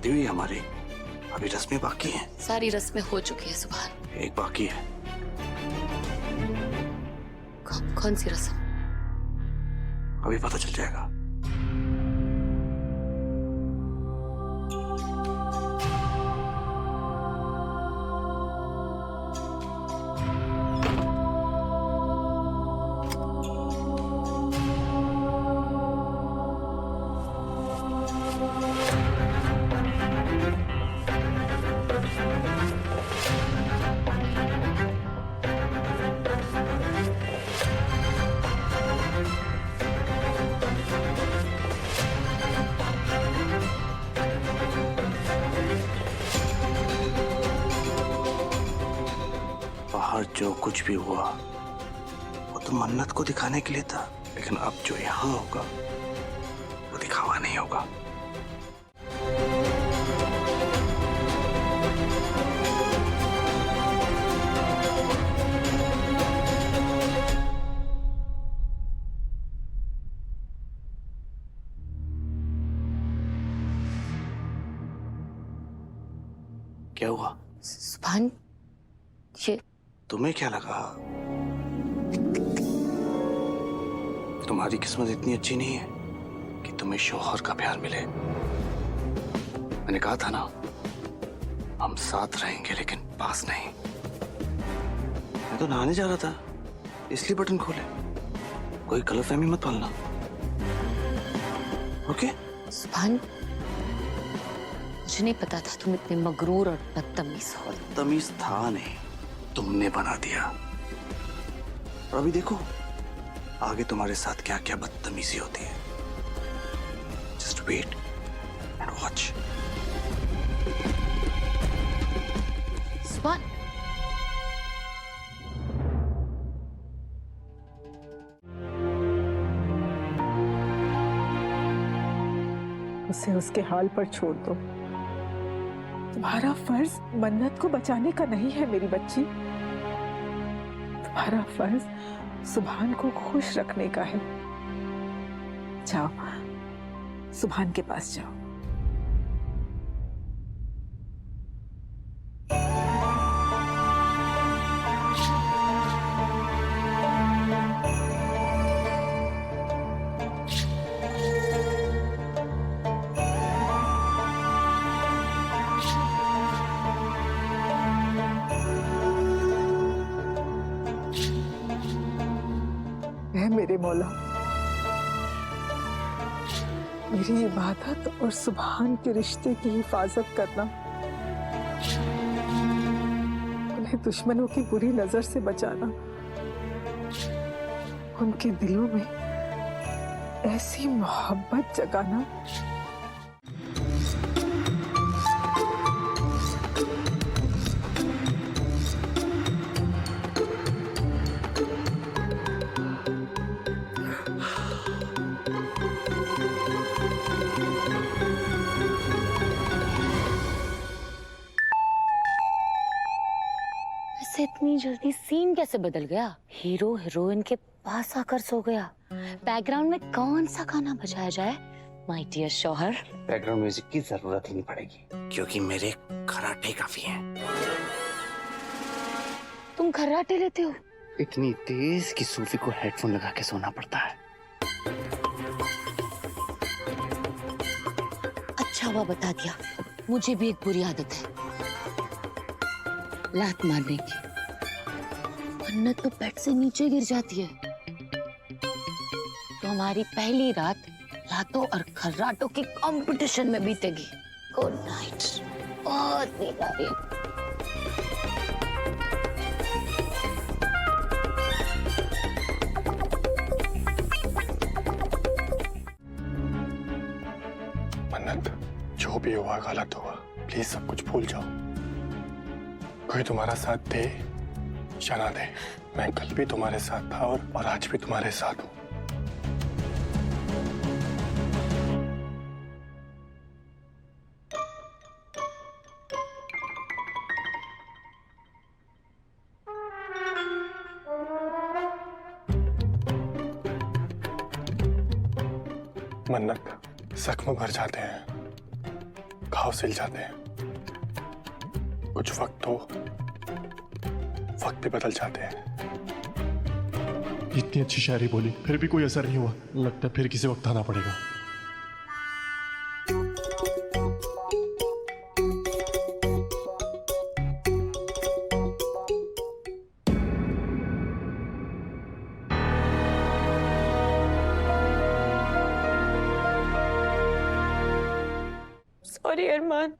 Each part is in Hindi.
शादी हुई हमारी, अभी रस्में बाकी हैं। सारी रस्में हो चुकी है सुभान। एक बाकी है। कौन सी रस्म? अभी पता चल जाएगा। बाहर जो कुछ भी हुआ वो तो मन्नत को दिखाने के लिए था, लेकिन अब जो यहाँ होगा वो दिखावा नहीं होगा। क्या हुआ? सुभान, ये तुम्हें क्या लगा? तुम्हारी किस्मत इतनी अच्छी नहीं है कि तुम्हें शौहर का प्यार मिले। मैंने कहा था ना, हम साथ रहेंगे लेकिन पास नहीं। मैं तो नहाने जा रहा था, इसलिए बटन खोले। कोई गलतफहमी मत पालना, ओके? सुभान, मुझे नहीं पता था तुम इतने मगरूर और बदतमीज हो। बदतमीज था नहीं, तुमने बना दिया। और अभी देखो आगे तुम्हारे साथ क्या क्या बदतमीजी होती है। Just wait and watch. Subhan, उसे उसके हाल पर छोड़ दो। तुम्हारा फर्ज मन्नत को बचाने का नहीं है मेरी बच्ची। तुम्हारा फर्ज सुभान को खुश रखने का है। जाओ, सुभान के पास जाओ। है मेरे मौला, मेरी इबादत और सुभान के रिश्ते की हिफाजत करना, उन्हें दुश्मनों की बुरी नजर से बचाना, उनके दिलों में ऐसी मोहब्बत जगाना ऐसे इतनी जल्दी सीन कैसे बदल गया? हीरो हीरोइन के पास आकर सो गया। बैकग्राउंड में कौन सा गाना बजाया जाए? माय डियर शौहर। बैकग्राउंड म्यूजिक की जरूरत ही नहीं पड़ेगी, क्योंकि मेरे खर्राटे काफी हैं। तुम खर्राटे लेते हो? इतनी तेज कि सूफी को हेडफोन लगा के सोना पड़ता है। अच्छा हुआ बता दिया, मुझे भी एक बुरी आदत है, लात मारने की। मन्नत तो बेड से नीचे गिर जाती है, तो हमारी पहली रात लातों और खर्राटों की कंपटीशन में बीतेगी। Good night. बहुत नींद आ रही है। मन्नत, जो भी हुआ गलत हुआ, प्लीज सब कुछ भूल जाओ। कोई तुम्हारा साथ दे या ना दे, मैं कल भी तुम्हारे साथ था और आज भी तुम्हारे साथ हूं। मन्नत, जख्म भर जाते हैं, घाव सिल जाते हैं, कुछ वक्त भी बदल जाते हैं। इतनी अच्छी शायरी बोली फिर भी कोई असर नहीं हुआ। लगता है फिर किसी वक्त आना पड़ेगा। सॉरी अरमान,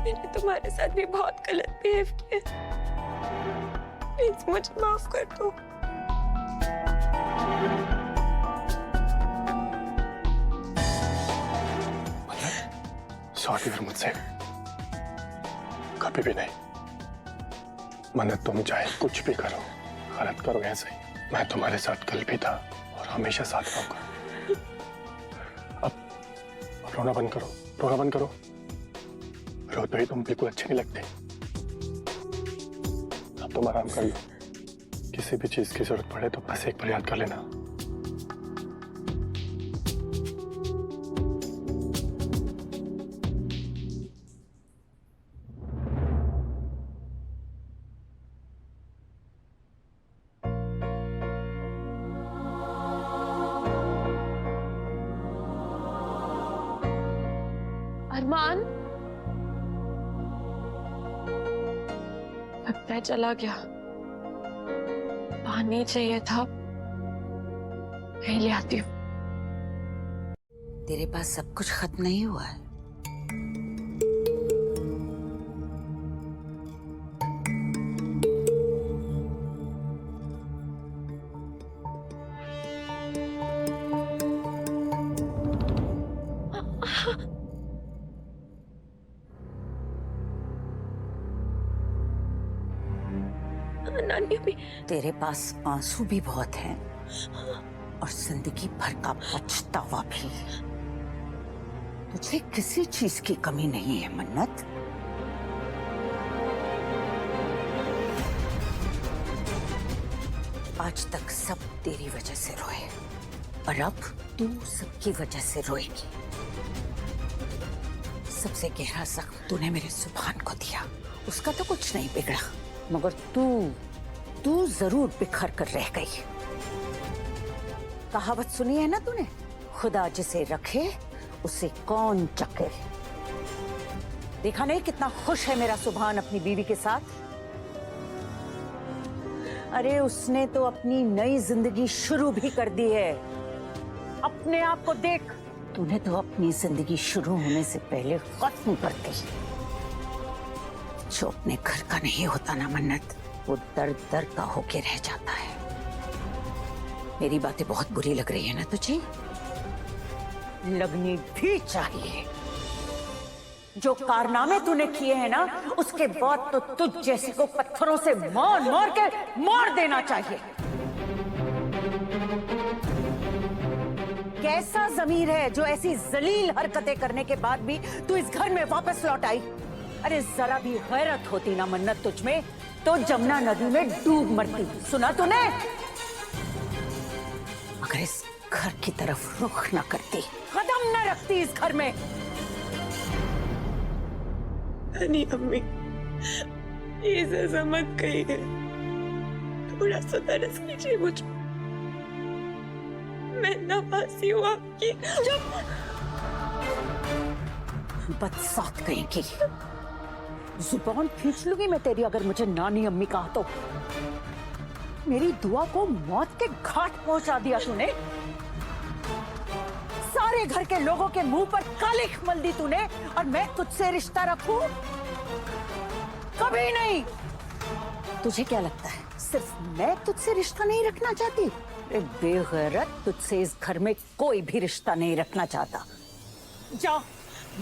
मैंने तुम्हारे साथ भी बहुत गलत बिहेव किया। प्लीज मुझे माफ कर दो। सॉरी फिर मुझसे कभी भी नहीं। मन्नत, तुम चाहे कुछ भी करो, गलत करो ऐसे ही, मैं तुम्हारे साथ कल भी था और हमेशा साथ रहूंगा। अब रोना बंद करो, रोना बंद करो। रोते ही तुम बिल्कुल अच्छे नहीं लगते। अब तुम आराम कर लो। किसी भी चीज की जरूरत पड़े तो बस एक बार याद कर लेना। अरमान, मैं चला गया। पानी चाहिए था, मैं ले आती हूँ। तेरे पास सब कुछ खत्म नहीं हुआ है? नानी अभी तेरे पास आंसू भी बहुत हैं और जिंदगी भर का पछतावा भी। तुझे किसी चीज की कमी नहीं है मन्नत। आज तक सब तेरी वजह से रोए और अब तू सबकी वजह से रोएगी। सबसे गहरा जख्म तूने मेरे सुभान को दिया, उसका तो कुछ नहीं बिगड़ा, मगर तू जरूर बिखर कर रह गई। कहावत सुनी है ना तूने, खुदा जिसे रखे उसे कौन चखे। देखा नहीं कितना खुश है मेरा सुभान अपनी बीवी के साथ। अरे उसने तो अपनी नई जिंदगी शुरू भी कर दी है। अपने आप को देख, तूने तो अपनी जिंदगी शुरू होने से पहले खत्म कर दी। जो अपने घर का नहीं होता ना मन्नत, वो दर दर का होके रह जाता है। मेरी बातें बहुत बुरी लग रही है ना तुझे? लगनी भी चाहिए। जो कारनामे तूने किए हैं ना, उसके बाद तो तुझ जैसे को पत्थरों से मार मार के मार देना चाहिए। कैसा ज़मीर है जो ऐसी जलील हरकतें करने के बाद भी तू इस घर में वापस लौट आई? अरे जरा भी गैरत होती ना मन्नत तुझ में, तो जमुना नदी में डूब मरती। सुना तूने? मगर इस घर की तरफ रुख न करती, कदम न रखती इस घर में। नानी अम्मी, ये सजा मत कहिए। थोड़ा सा तरस कीजिए मुझ पर। मैं नवासी हूँ आपकी। बदसात कहेंगी। जुबान खींच लूंगी मैं तेरी अगर मुझे नानी अम्मी कहा तो। मेरी दुआ को मौत के घाट पहुंचा दिया तूने। सारे घर के लोगों के मुंह पर कालिख मल दी तूने, और मैं तुझसे रिश्ता रखूं? कभी नहीं। तुझे क्या लगता है सिर्फ मैं तुझसे रिश्ता नहीं रखना चाहती? बेगैरत, तुझसे इस घर में कोई भी रिश्ता नहीं रखना चाहता। जा,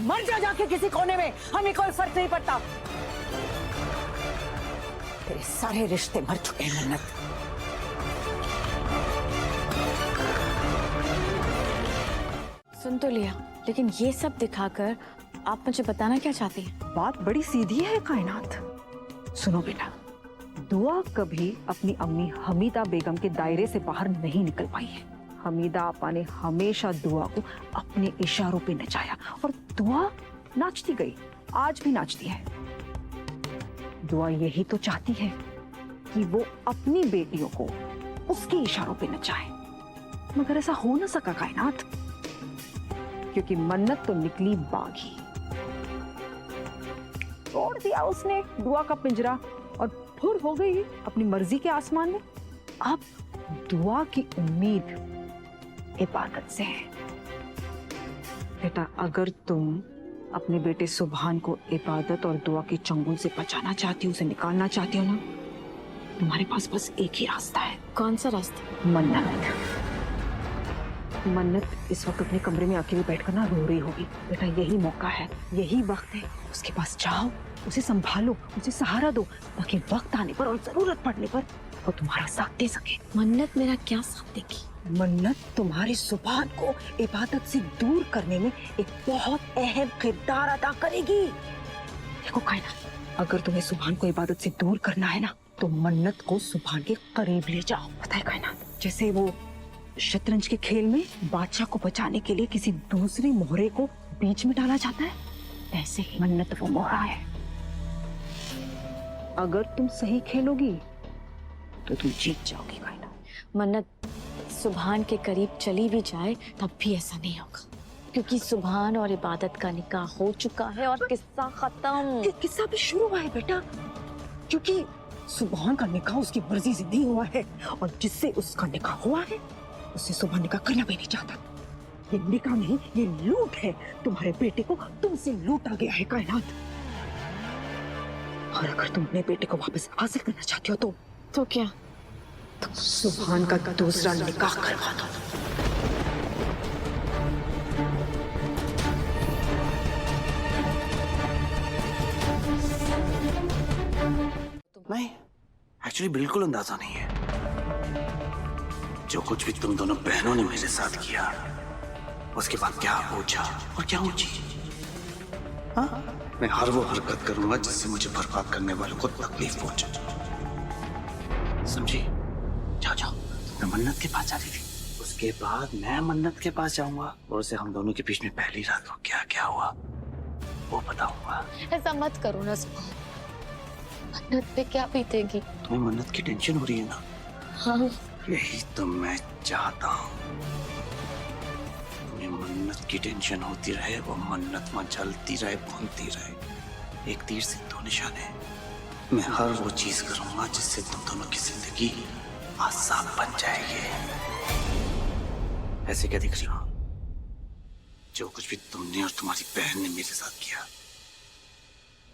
मर जा जाके किसी कोने में, हमें कोई फर्क नहीं पड़ता। तेरे सारे रिश्ते मर चुके हैं मन्नत। सुन तो लिया, लेकिन ये सब दिखाकर आप मुझे बताना क्या चाहती हैं? बात बड़ी सीधी है कायनात। सुनो बेटा, दुआ कभी अपनी अम्मी हमीदा बेगम के दायरे से बाहर नहीं निकल पाई है। हमीदा आपा ने हमेशा दुआ को अपने इशारों पे नचाया और दुआ नाचती गई, आज भी नाचती है। दुआ यही तो चाहती है कि वो अपनी बेटियों को उसके इशारों पे नचाए, मगर ऐसा हो ना सका कायनात, क्योंकि मन्नत तो निकली बागी। तोड़ दिया उसने दुआ का पिंजरा और फुर हो गई अपनी मर्जी के आसमान में। अब दुआ की उम्मीद इबादत से है। बेटा, अगर तुम अपने बेटे सुभान को इबादत और दुआ के चंगुल से बचाना चाहती हो, उसे निकालना चाहती हो ना, तुम्हारे पास बस एक ही रास्ता है। कौन सा रास्ता? मन्नत। मन्नत इस वक्त अपने कमरे में अकेले बैठकर ना रो रही होगी। बेटा, यही मौका है, यही वक्त है, उसके पास जाओ, उसे संभालो, उसे सहारा दो, ताकि वक्त आने पर और जरूरत पड़ने पर वो तुम्हारा साथ दे सके। मन्नत मेरा क्या साथ देगी? मन्नत तुम्हारे सुभान को इबादत से दूर करने में एक बहुत अहम किरदार अदा करेगी। देखो कायनात, अगर तुम्हें सुभान को इबादत से दूर करना है ना, तो मन्नत को सुभान के करीब ले जाओ। पता है कायनात, जैसे वो शतरंज के खेल में बादशाह को बचाने के लिए किसी दूसरे मोहरे को बीच में डाला जाता है, ऐसे ही मन्नत वो मोहरा है। अगर तुम सही खेलोगी तो तुम जीत जाओगी कायनात। मन्नत सुभान के करीब चली भी जाए तब भी ऐसा नहीं होगा, क्योंकि सुभान और इबादत का निकाह हो चुका है और किस्सा खत्म। किस्सा भी शुरू हुआ है बेटा, क्योंकि सुभान का निकाह उसकी मर्जी से नहीं हुआ है, और जिससे उसका निकाह हुआ है उससे सुभान निकाह करना भी नहीं चाहता। ये निकाह नहीं, ये लूट है। तुम्हारे बेटे को तुमसे लूटा गया है कायनात, और अगर तुम अपने बेटे को वापस हासिल करना चाहती हो तो क्या? तो सुभान का दूसरा निकाह करवा दो। नहीं, एक्चुअली बिल्कुल अंदाजा नहीं है। जो कुछ भी तुम दोनों बहनों ने मेरे साथ किया, उसके बाद क्या ऊंचा और क्या ऊंची। हाँ, मैं हर वो हरकत करूंगा जिससे मुझे बर्बाद करने वालों को तकलीफ पहुंचे। समझी? जाओ जाओ, मैं मन्नत के पास जा रही थी, उसके बाद मैं मन्नत के पास जाऊंगा और उसे हम दोनों के बीच में पहली रात को क्या क्या हुआ वो बताऊंगा। ऐसा मत करो ना सुभान, मन्नत पे क्या बीतेगी? तुम्हें मन्नत की टेंशन हो रही है ना? हाँ, यही तो मैं चाहता हूँ, तुम्हें मन्नत की टेंशन होती रहे, वो मन्नत में जलती रहे, भूनती रहे। एक तीर से दो निशाने हैं। मैं हर वो चीज करूंगा जिससे तुम दोनों की जिंदगी आसान बन जाएगी। ऐसे क्या दिख रही हो? जो कुछ भी तुमने और तुम्हारी बहन ने मेरे साथ किया,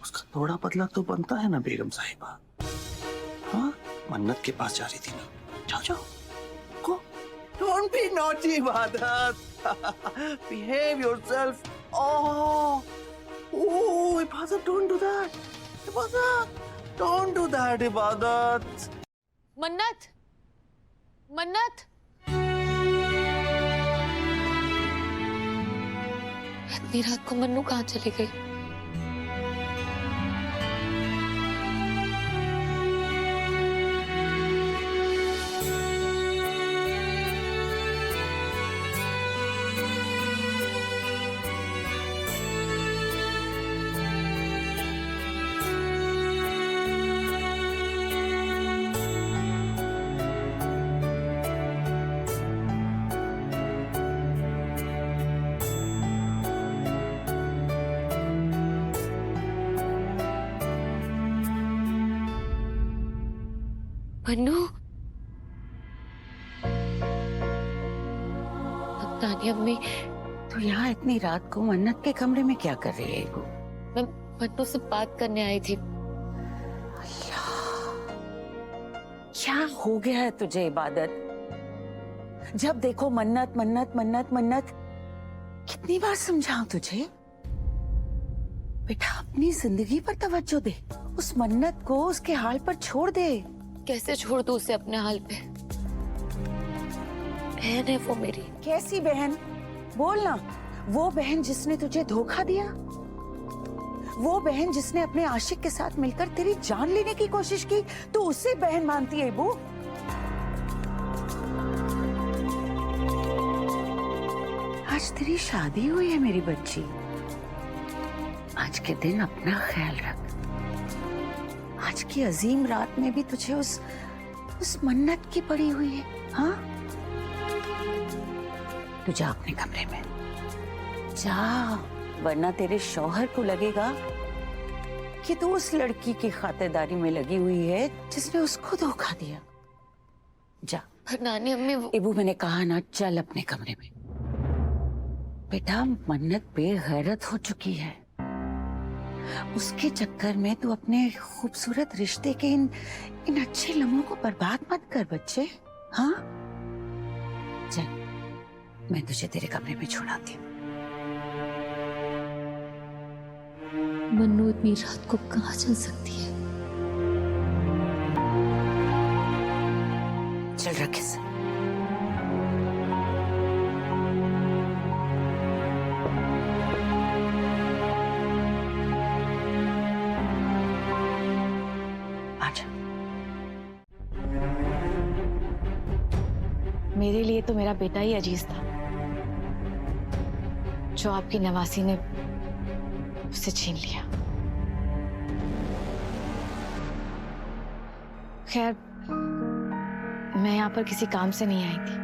उसका थोड़ा बदला तो बनता है ना बेगम साहिबा। हाँ, मन्नत के पास जा रही थी ना, जाओ जाओ, go. Don't be naughty, Ibadat. Behave yourself. Oh, Ibadat, don't do that. Ibadat, don't do that, Ibadat. मन्नत, मन्नत, इतनी रात को मन्नू कहाँ चली गई? मन्नू, पता नहीं अम्मी, तो यहाँ इतनी रात को मन्नत के कमरे में क्या कर रही है वो? मैं मन्नू से बात करने आई थी। क्या हो गया है तुझे इबादत? जब देखो मन्नत मन्नत मन्नत मन्नत। कितनी बार समझाऊं तुझे? बेटा, अपनी जिंदगी पर तवज्जो दे, उस मन्नत को उसके हाल पर छोड़ दे। कैसे छोड़ दूं उसे अपने हाल पे? बहन है वो मेरी। कैसी बहन? बोल ना। वो बहन जिसने तुझे धोखा दिया, वो बहन जिसने अपने आशिक के साथ मिलकर तेरी जान लेने की कोशिश की, तो उसे बहन मानती है वो? आज तेरी शादी हुई है मेरी बच्ची। आज के दिन अपना ख्याल रख। आज की अजीम रात में भी तुझे उस मन्नत की पड़ी हुई है। हाँ, तू जा अपने कमरे में जा, वरना तेरे शौहर को लगेगा कि तू उस लड़की की खातिरदारी में लगी हुई है जिसने उसको धोखा दिया। जा। नानी अम्मी वो इबू, मैंने कहा ना, चल अपने कमरे में। बेटा, मन्नत बेगैरत हो चुकी है। उसके चक्कर में तू अपने खूबसूरत रिश्ते के इन अच्छे लम्हों को बर्बाद मत कर बच्चे। हाँ, चल मैं तुझे तेरे कमरे में छोड़ाती हूँ। मन्नू इतनी रात को कहाँ चल सकती है? चल रखे से। आजा। मेरे लिए तो मेरा बेटा ही अजीज था, जो आपकी नवासी ने उसे छीन लिया। खैर, मैं यहाँ पर किसी काम से नहीं आई थी,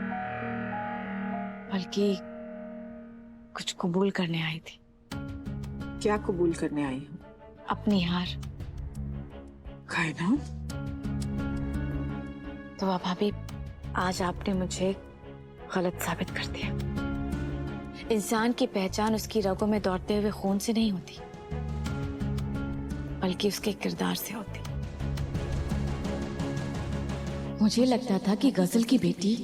बल्कि कुछ कबूल करने आई थी। क्या कबूल करने आई हूँ? अपनी हार। कायनात, तो अब भाभी, आज आपने मुझे गलत साबित कर दिया। इंसान की पहचान उसकी रगों में दौड़ते हुए खून से नहीं होती, बल्कि उसके किरदार से होती। मुझे लगता था कि गजल की बेटी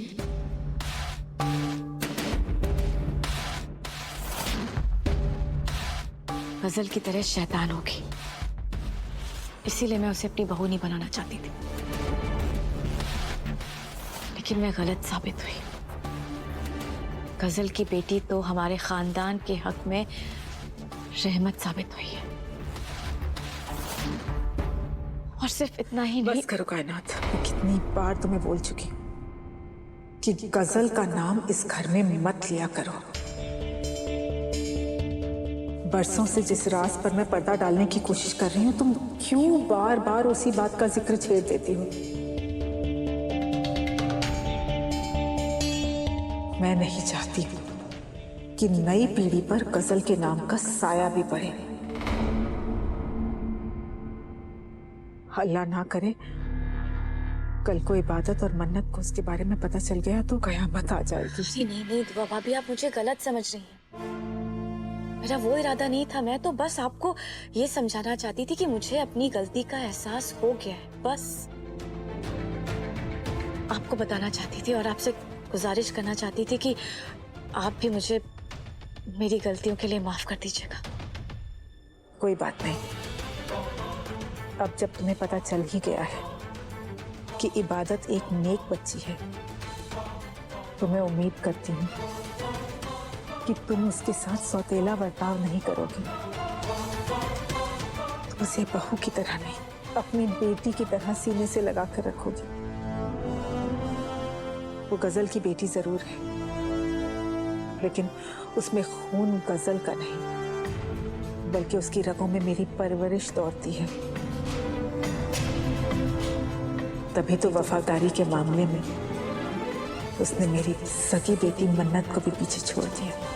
गजल की तरह शैतान होगी, इसीलिए मैं उसे अपनी बहू नहीं बनाना चाहती थी। लेकिन मैं गलत साबित हुई। गजल की बेटी तो हमारे खानदान के हक में रहमत साबित हुई है। और सिर्फ इतना ही नहीं। बस करो कायनात, मैं कितनी बार तुम्हें बोल चुकी हूँ कि गजल का नाम इस घर में मत लिया करो। बरसों से जिस राज पर मैं पर्दा डालने की कोशिश कर रही हूँ, तुम क्यों बार बार उसी बात का जिक्र छेड़ देती हो? मैं नहीं चाहती कि नई पीढ़ी पर गजल के नाम का साया भी पड़े। अल्लाह ना करे कल को इबादत और मन्नत को उसके बारे में पता चल गया तो कयामत आ जाएगी। नहीं नहीं दुआ भाभी, आप मुझे गलत समझ रही हैं। मेरा वो इरादा नहीं था। मैं तो बस आपको ये समझाना चाहती थी कि मुझे अपनी गलती का एहसास हो गया है। बस आपको बताना चाहती थी और आपसे गुजारिश करना चाहती थी कि आप भी मुझे मेरी गलतियों के लिए माफ कर दीजिएगा। कोई बात नहीं, अब जब तुम्हें पता चल ही गया है कि इबादत एक नेक बच्ची है, तो मैं उम्मीद करती हूँ कि तुम उसके साथ सौतेला बर्ताव नहीं करोगी। तुम उसे बहू की तरह नहीं, अपनी बेटी की तरह सीने से लगा कर रखोगी। वो गजल की बेटी जरूर है, लेकिन उसमें खून गजल का नहीं, बल्कि उसकी रगों में मेरी परवरिश दौड़ती है। तभी तो वफादारी के मामले में उसने मेरी सगी बेटी मन्नत को भी पीछे छोड़ दिया।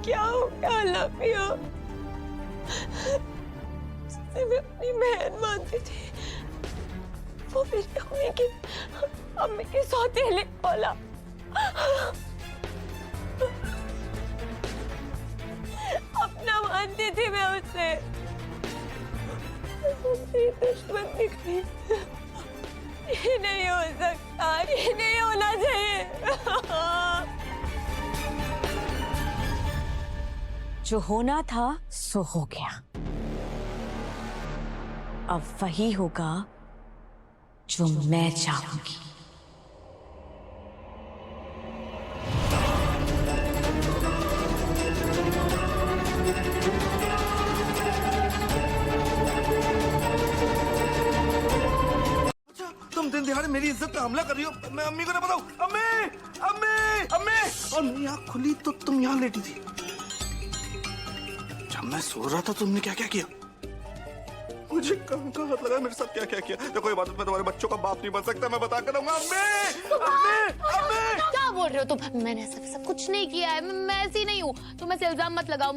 क्या हो गया लपियो? मैं अपनी बहन मानती थी, वो मेरी अम्मी के सौतेले बोला। अपना मानती थी मैं उसे, दुश्मन निकली। ये नहीं हो सकता, ये नहीं होना चाहिए। जो होना था सो हो गया। अब वही होगा जो मैं चाहूंगी। मेरी इज्जत पे हमला कर रही हो। मैं अम्मी को ना बताऊं। अम्मी, अम्मी, अम्मी। और मेरी आँख खुली तो तुम यहाँ लेटी थी। जब मैं सो रहा था तुमने क्या क्या किया? मुझे कहाँ कहाँ हाथ लगा, मेरे साथ क्या क्या किया? देखो ये बात, मैं तुम्हारे बच्चों का बाप नहीं बन सकता, मैं बता कर रहूंगा। अम्मी, अम्मी, अम्मी। क्या बोल रहे हो तुम? मैंने ऐसा कुछ नहीं किया है, मैं ऐसी नहीं हूँ। तुम ऐसे इल्जाम मत लगाओ,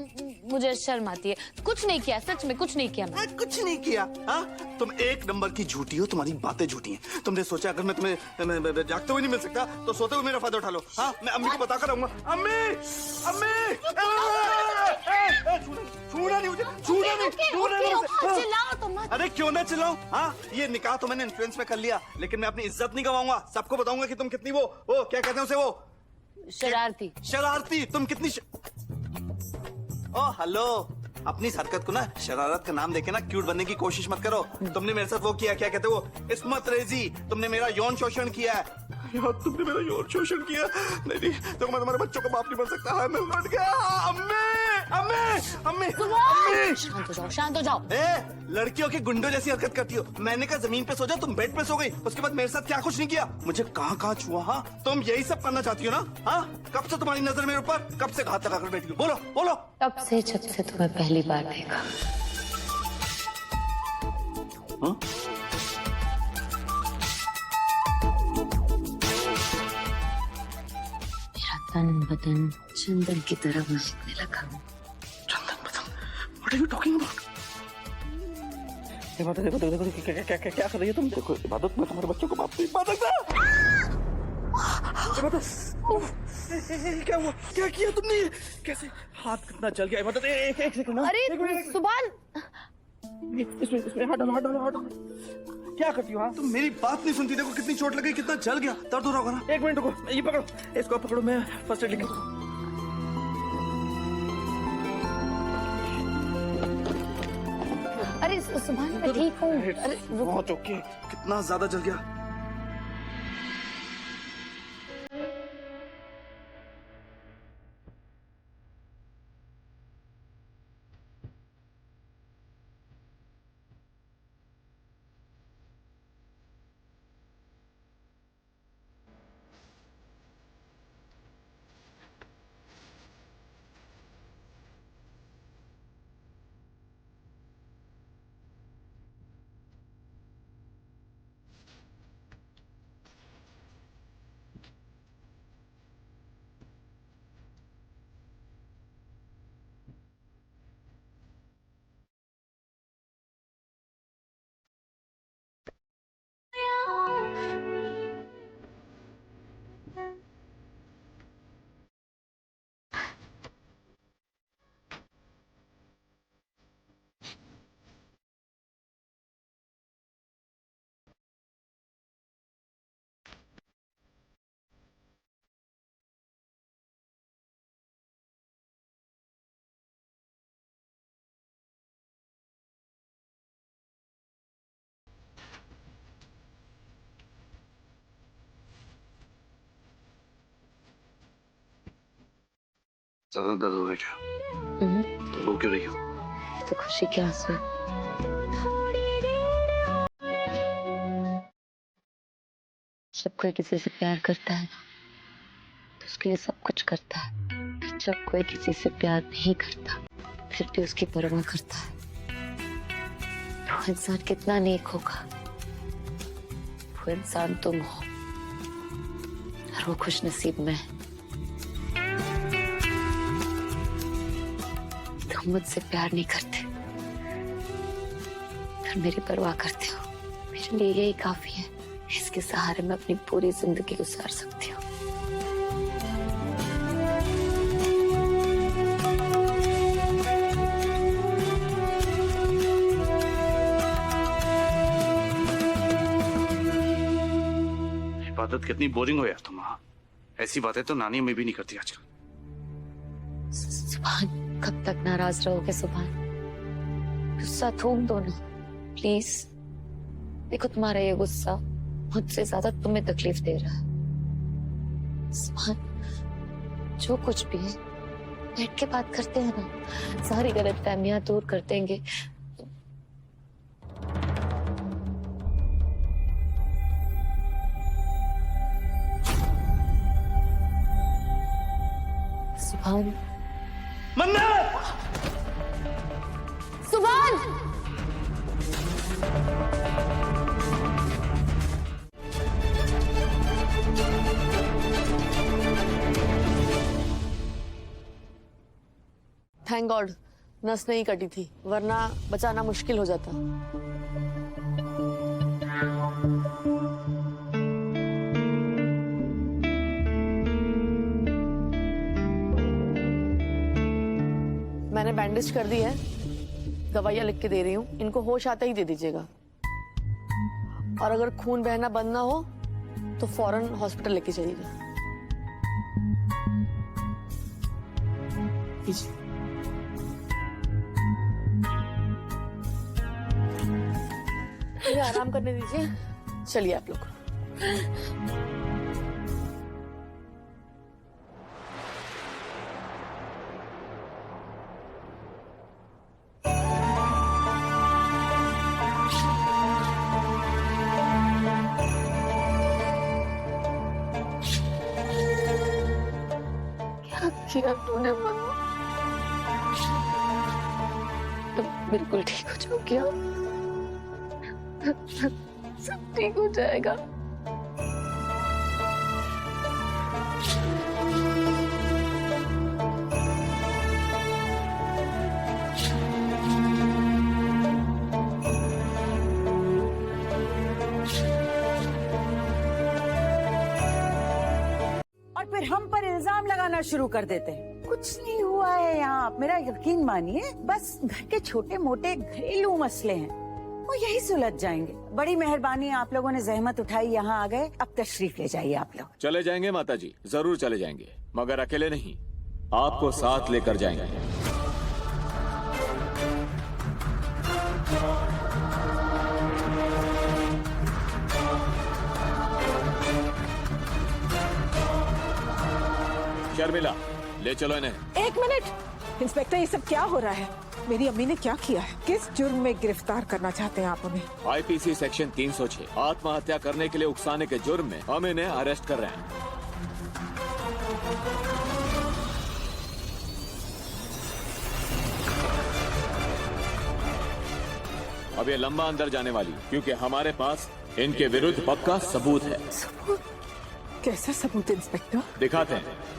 मुझे शर्म आती है। कुछ नहीं किया, सच में कुछ नहीं किया मैं। कुछ नहीं किया। हाँ, तुम एक नंबर की झूठी हो, तुम्हारी बातें झूठी हैं। तुमने सोचा अगर मैं तुम्हें जागते हुए नहीं मिल सकता तो सोते हुए मेरा फायदा उठा लो। हाँ, मैं अम्मी को बता कर रहूंगा। अम्मी, अम्मी, छूना नहीं मुझे, छूना नहीं, छूना नहीं। चिल्लाओ तो मत। अरे क्यों ना चिल्लाऊं? हाँ, ये निकाह तो मैंने इन्फ्लुएंस में कर लिया, लेकिन मैं अपनी इज्जत नहीं गवाऊंगा। सबको बताऊंगा कि तुम कितनी वो क्या कहते हैं उसे, वो शरारती। शरारती। तुम कितनी ओ हेलो, अपनी इस हरकत को ना शरारत का नाम देके ना क्यूट बनने की कोशिश मत करो। तुमने मेरे साथ वो किया, क्या कहते वो, इस्मत रेजी। तुमने मेरा यौन शोषण किया है। यार तुमने मेरा यौन शोषण किया। नहीं, तो मैं तुम्हारे बच्चों का बाप नहीं बन सकता। हाँ, मैं उलट गया। अम्मी, अम्मी, अम्मी, अम्मी। शांत हो जाओ, शांत हो जाओ। लड़कियों के गुंडों जैसी हरकत करती हो। मैंने कहा जमीन पे सो जा, तुम बेड पे सो गई। उसके बाद मेरे साथ क्या कुछ नहीं किया। मुझे कहाँ कहाँ छुआ। हाँ, तुम यही सब करना चाहती हो ना? हाँ, कब से तुम्हारी नजर मेरे ऊपर, कब से घात लगा कर बैठी हो? बोलो, बोलो। तब से जब से तुम्हें पहली बार देखा। हाँ? मेरा तन बदन चंदन की तरह महकने लगा। चंदन बदन? What are you talking about? देखो देखो देखो देखो क्या कर रही है तुम? देखो इबादत, मैं तुम्हारे बच्चों को बाप नहीं बन सकता। क्या हुआ? क्या किया तुमने? कैसे? हाथ कितना जल गया इबादत? एक सेकंड। अरे सुभान, इसमें हाथ डालो, हाथ डालो, हाथ डालो। क्या करती हो? हाँ, तुम मेरी बात नहीं सुनती। देखो कितनी चोट लगी, कितना जल गया, दर्द हो रहा होगा ना। एक मिनट रुको, ये पकड़ो, इसको पकड़ो, मैं फर्स्ट एड लिख। अरे सुभान मैं ठीक हूँ। अरे बहुत ओके। कितना ज्यादा जल गया? ज्यादा दर्द हो गया क्या? तो रो क्यों रही हो? तो खुशी के आंसू। जब कोई किसी से प्यार करता है तो उसके लिए सब कुछ करता है। जब कोई किसी से प्यार नहीं करता फिर भी उसकी परवाह करता है, तो इंसान कितना नेक होगा। वो इंसान तुम हो और वो खुश नसीब में है। तुम मुझसे प्यार नहीं करते फिर मेरी परवाह करते हो। मेरे लिए यही काफी है। इसके सहारे मैं अपनी पूरी जिंदगी गुजार सकती हूँ। इबादत कितनी बोरिंग हो यार तुम। ऐसी बातें तो नानी में भी नहीं करती आजकल। सुभान, कब तक नाराज रहोगे? सुभान, गुस्सा थूम दो ना प्लीज। देखो तुम्हारा ये गुस्सा मुझसे ज्यादा तुम्हें तकलीफ दे रहा है। सुभान, जो कुछ भी है बैठ के बात करते हैं ना, सारी गलतफहमियां दूर कर देंगे। सुभान मन्नत! सुभान थैंक गॉड नस नहीं कटी थी, वरना बचाना मुश्किल हो जाता। मैंने बैंडेज कर दी है, दवाइयां लिख के दे रही हूँ, इनको होश आते ही दे दीजिएगा। और अगर खून बहना बंद ना हो तो फौरन हॉस्पिटल लेके जाइएगा। मुझे आराम करने दीजिए, चलिए आप लोग। क्या किया तूने मनु? तुम बिल्कुल ठीक हो जाओगे, सब ठीक हो जाएगा। और फिर हम पर इल्जाम लगाना शुरू कर देते हैं। कुछ नहीं हुआ है यहाँ, आप मेरा यकीन मानिए। बस घर के छोटे मोटे घरेलू मसले हैं, वो यही सुलझ जाएंगे। बड़ी मेहरबानी, आप लोगों ने जहमत उठाई, यहाँ आ गए। अब तशरीफ ले जाइए आप लोग। चले जाएंगे माता जी, जरूर चले जाएंगे, मगर अकेले नहीं, आपको साथ लेकर जाएंगे। शर्मिला, ले चलो इन्हें। एक मिनट इंस्पेक्टर, ये सब क्या हो रहा है? मेरी अम्मी ने क्या किया है? किस जुर्म में गिरफ्तार करना चाहते हैं आप उन्हें? आईपीसी सेक्शन 306 आत्महत्या करने के लिए उकसाने के जुर्म में हम इन्हें अरेस्ट कर रहे हैं। अब ये लंबा अंदर जाने वाली, क्योंकि हमारे पास इनके विरुद्ध पक्का सबूत है। सबूत? कैसा सबूत इंस्पेक्टर? दिखाते हैं।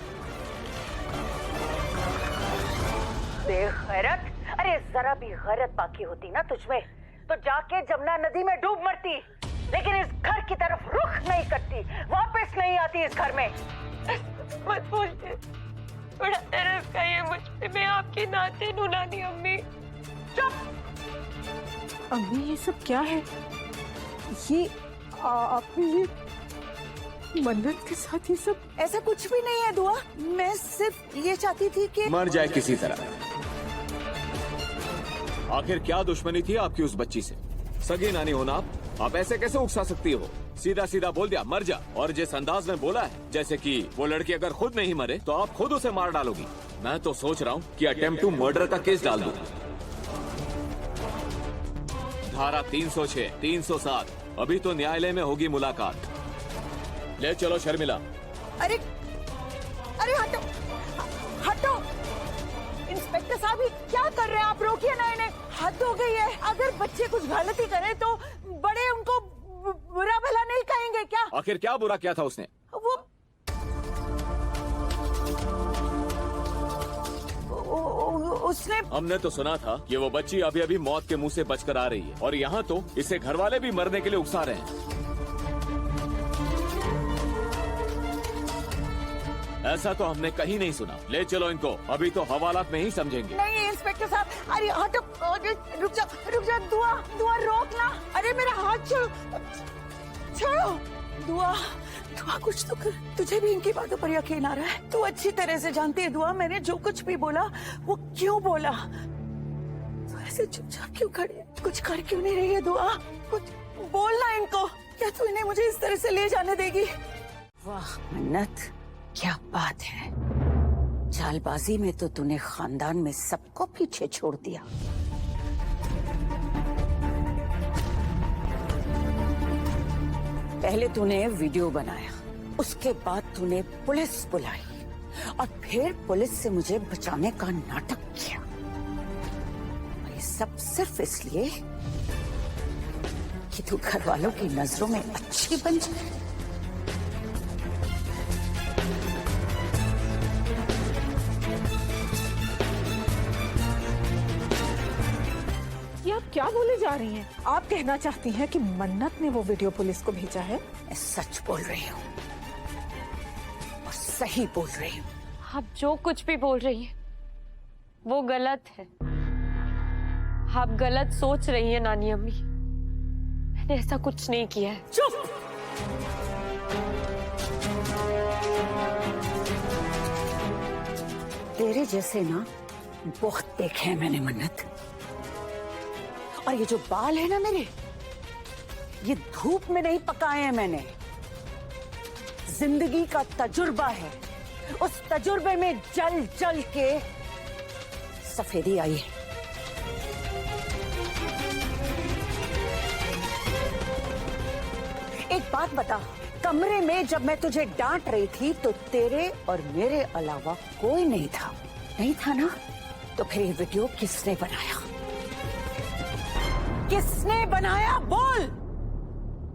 बेगैरत, अरे जरा भी गैरत बाकी होती ना तुझमें तो जाके जमुना नदी में डूब मरती, लेकिन इस घर की तरफ रुख नहीं करती, वापस नहीं आती इस घर में। मत बोलिए, बड़ा तरस का ये मुझ पे, मैं आपकी नाते नुनानी अम्मी। चुप। अम्मी ये सब क्या है? ये आपने ये मन्नत के साथ ये सब? ऐसा कुछ भी नहीं है दुआ, मैं सिर्फ ये चाहती थी कि मर जाए किसी तरह। आखिर क्या दुश्मनी थी आपकी उस बच्ची से? सगी नानी हो ना आप ऐसे कैसे उकसा सकती हो? सीधा सीधा बोल दिया मर जा, और जिस अंदाज में बोला है जैसे कि वो लड़की अगर खुद नहीं मरे तो आप खुद उसे मार डालोगी। मैं तो सोच रहा हूँ कि अटेम्प्ट टू मर्डर का केस डाल दूं। धारा 306, 307, अभी तो न्यायालय में होगी मुलाकात। ले चलो शर्मिला। अरे अरे हटो हटो, इंस्पेक्टर साहब ये क्या कर रहे हैं आप? रोकिए ना इन्हें, हद हो गई है। अगर बच्चे कुछ गलती करें तो बड़े उनको बुरा भला नहीं कहेंगे क्या? आखिर क्या बुरा किया था उसने? उसने हमने तो सुना था कि वो बच्ची अभी अभी मौत के मुंह से बचकर आ रही है, और यहाँ तो इसे घर वाले भी मरने के लिए उकसा रहे हैं। ऐसा तो हमने कहीं नहीं सुना। ले चलो इनको, अभी तो हवालात में ही समझेंगे। नहीं इंस्पेक्टर साहब, अरे हटो, रुक जा दुआ, दुआ रोक ना। अरे मेरा हाथ छोड़ो, छोड़ो। दुआ दुआ कुछ तो कर, तुझे भी इनकी बातों पर यकीन आ रहा है? तू अच्छी तरह से जानती है दुआ, मैंने जो कुछ भी बोला वो क्यों बोला। तू ऐसे चुपचाप क्यों खड़ी है? कुछ कर क्यों नहीं रही है दुआ? कुछ बोलना इनको, क्या तू इन्हें मुझे इस तरह से ले जाने देगी? वाह मन्नत, क्या बात है। चालबाजी में तो तूने खानदान में सबको पीछे छोड़ दिया। पहले तूने वीडियो बनाया, उसके बाद तूने पुलिस बुलाई, और फिर पुलिस से मुझे बचाने का नाटक किया। और ये सब सिर्फ इसलिए कि तू घर वालों की नजरों में अच्छी बन जाए। ये आप क्या बोले जा रही हैं? आप कहना चाहती हैं कि मन्नत ने वो वीडियो पुलिस को भेजा है? मैं सच बोल रही हूँ और सही बोल रही हूँ। आप जो कुछ भी बोल रही हैं वो गलत है। आप गलत सोच रही हैं नानी अम्मी। मैंने ऐसा कुछ नहीं किया है। चुप! तेरे जैसे ना बहुत देखे हैं मैंने मन्नत। और ये जो बाल है ना मेरे, ये धूप में नहीं पकाए हैं मैंने। जिंदगी का तजुर्बा है, उस तजुर्बे में जल जल के सफेदी आई है। एक बात बता, कमरे में जब मैं तुझे डांट रही थी तो तेरे और मेरे अलावा कोई नहीं था, नहीं था ना? तो फिर ये वीडियो किसने बनाया? किसने बनाया? बोल।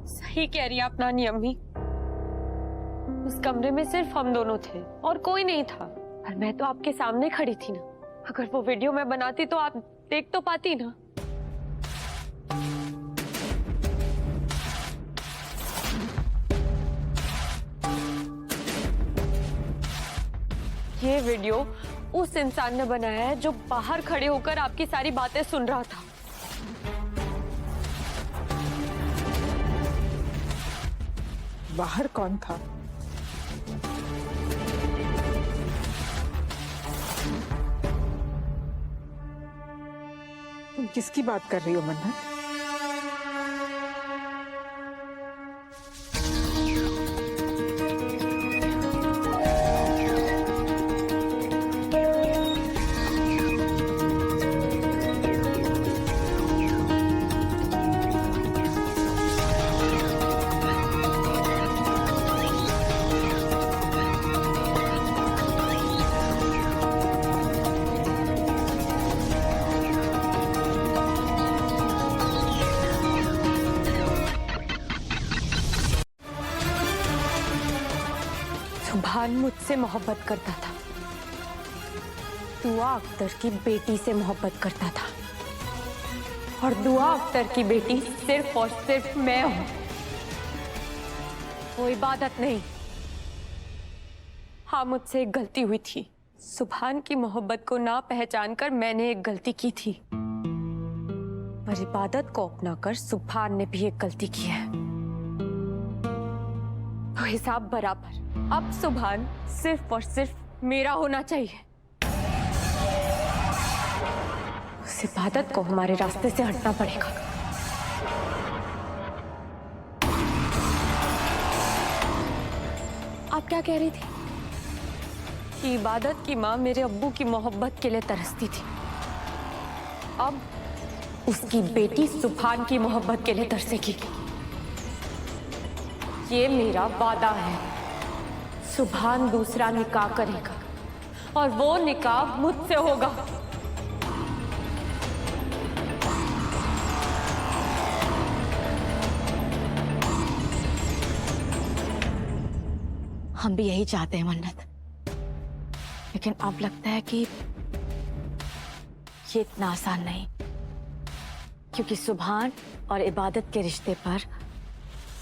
सही कह रही है आप नानी अम्मी। उस कमरे में सिर्फ हम दोनों थे और कोई नहीं था। और मैं तो आपके सामने खड़ी थी ना। अगर वो वीडियो मैं बनाती तो आप देख तो पाती ना। ये वीडियो उस इंसान ने बनाया है जो बाहर खड़े होकर आपकी सारी बातें सुन रहा था। बाहर कौन था? तुम किसकी बात कर रही हो मन्नत? सुभान मुझसे मोहब्बत करता था। दुआ अख्तर की बेटी से मोहब्बत करता था। और दुआ अख्तर की बेटी सिर्फ और सिर्फ मैं हूं। वो इबादत नहीं। हाँ, मुझसे एक गलती हुई थी। सुभान की मोहब्बत को ना पहचान कर मैंने एक गलती की थी। पर इबादत को अपनाकर सुभान ने भी एक गलती की है। तो हिसाब बराबर। अब सुभान सिर्फ और सिर्फ मेरा होना चाहिए। उस इबादत को हमारे रास्ते से हटना पड़ेगा। आप क्या कह रही थी? कि इबादत की माँ मेरे अब्बू की मोहब्बत के लिए तरसती थी। अब उसकी बेटी सुभान की मोहब्बत के लिए तरसेगी। ये मेरा वादा है। सुभान दूसरा निकाह करेगा और वो निकाह मुझसे होगा। हम भी यही चाहते हैं मन्नत, लेकिन अब लगता है कि ये इतना आसान नहीं, क्योंकि सुभान और इबादत के रिश्ते पर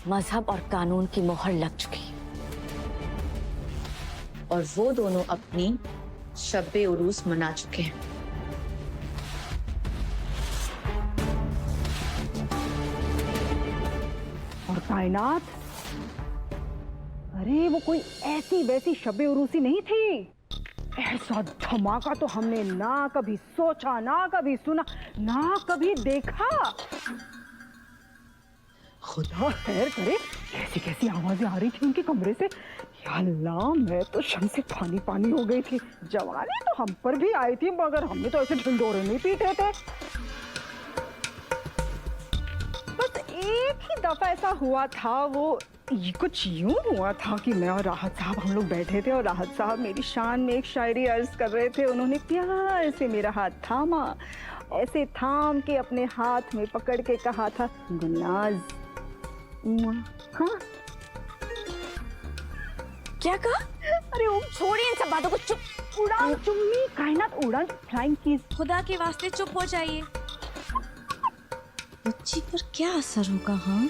मजहब और कानून की मोहर लग चुकी है और वो दोनों अपनी शब्बे उरूस मना चुके हैं। और कायनात, अरे वो कोई ऐसी वैसी शब्बे उरूसी नहीं थी। ऐसा धमाका तो हमने ना कभी सोचा, ना कभी सुना, ना कभी देखा। खुदा खैर करे, कैसी कैसी आवाजें आ रही थी उनके कमरे से। या अल्लाह, मैं तो शर्म से पानी पानी हो गई थी। जवानी तो हम पर भी आई थी, मगर हमने तो ऐसे ढिंडोरे नहीं पीटे थे। बस एक ही दफा ऐसा हुआ था, वो ये कुछ यूं हुआ था कि मैं और राहत साहब हम लोग बैठे थे और राहत साहब मेरी शान में एक शायरी अर्ज कर रहे थे। उन्होंने प्यार से मेरा हाथ थामा, ऐसे थाम के अपने हाथ में पकड़ के कहा था गुलनाज। हाँ क्या कहा? अरे ओ छोड़िए इन सब बातों को, चुप। उड़ान चुम्मी कायनात उड़ान फ्लाइंग कीज। खुदा के वास्ते चुप हो जाइए। बच्ची पर क्या असर होगा? हाँ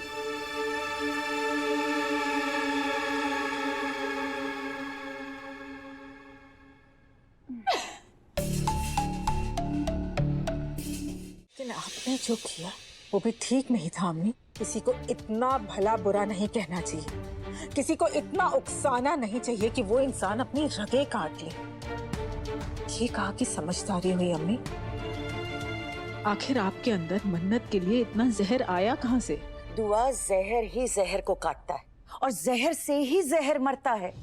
लेकिन आपने जो किया वो भी ठीक नहीं था अम्मी। किसी को इतना भला बुरा नहीं कहना चाहिए, किसी को इतना उकसाना नहीं चाहिए कि वो इंसान अपनी रगें काट ले। ये कहा कि समझदारी हुई अम्मी। आखिर आपके अंदर मन्नत के लिए इतना जहर आया कहाँ से? दुआ जहर ही जहर को काटता है और जहर से ही जहर मरता है।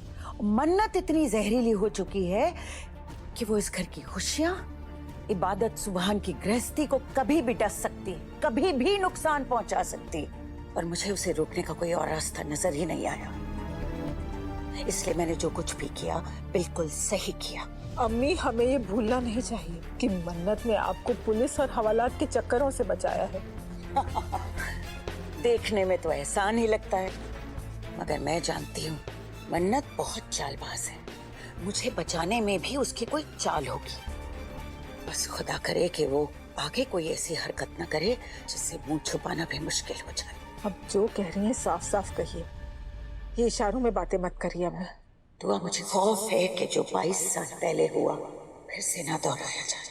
मन्नत इतनी जहरीली हो चुकी है कि वो इस घर की खुशियां, इबादत सुबहान की गृहस्थी को कभी भी डस सकती, कभी भी नुकसान पहुंचा सकती। और मुझे उसे रोकने का कोई और रास्ता नजर ही नहीं आया, इसलिए मैंने जो कुछ भी किया बिल्कुल सही किया। अम्मी, हमें ये भूलना नहीं चाहिए कि मन्नत ने आपको पुलिस और हवालात के चक्करों से बचाया है। देखने में तो एहसान ही लगता है, मगर मैं जानती हूँ मन्नत बहुत चालबाज है। मुझे बचाने में भी उसकी कोई चाल होगी। बस खुदा करे कि वो आगे कोई ऐसी हरकत न करे जिससे मुंह छुपाना भी मुश्किल हो जाए। अब जो कह रही हैं साफ साफ कहिए, ये इशारों में बातें मत करिए अम्मी। दुआ मुझे खौफ है कि जो 22 साल पहले हुआ फिर से ना दोहराया जाए।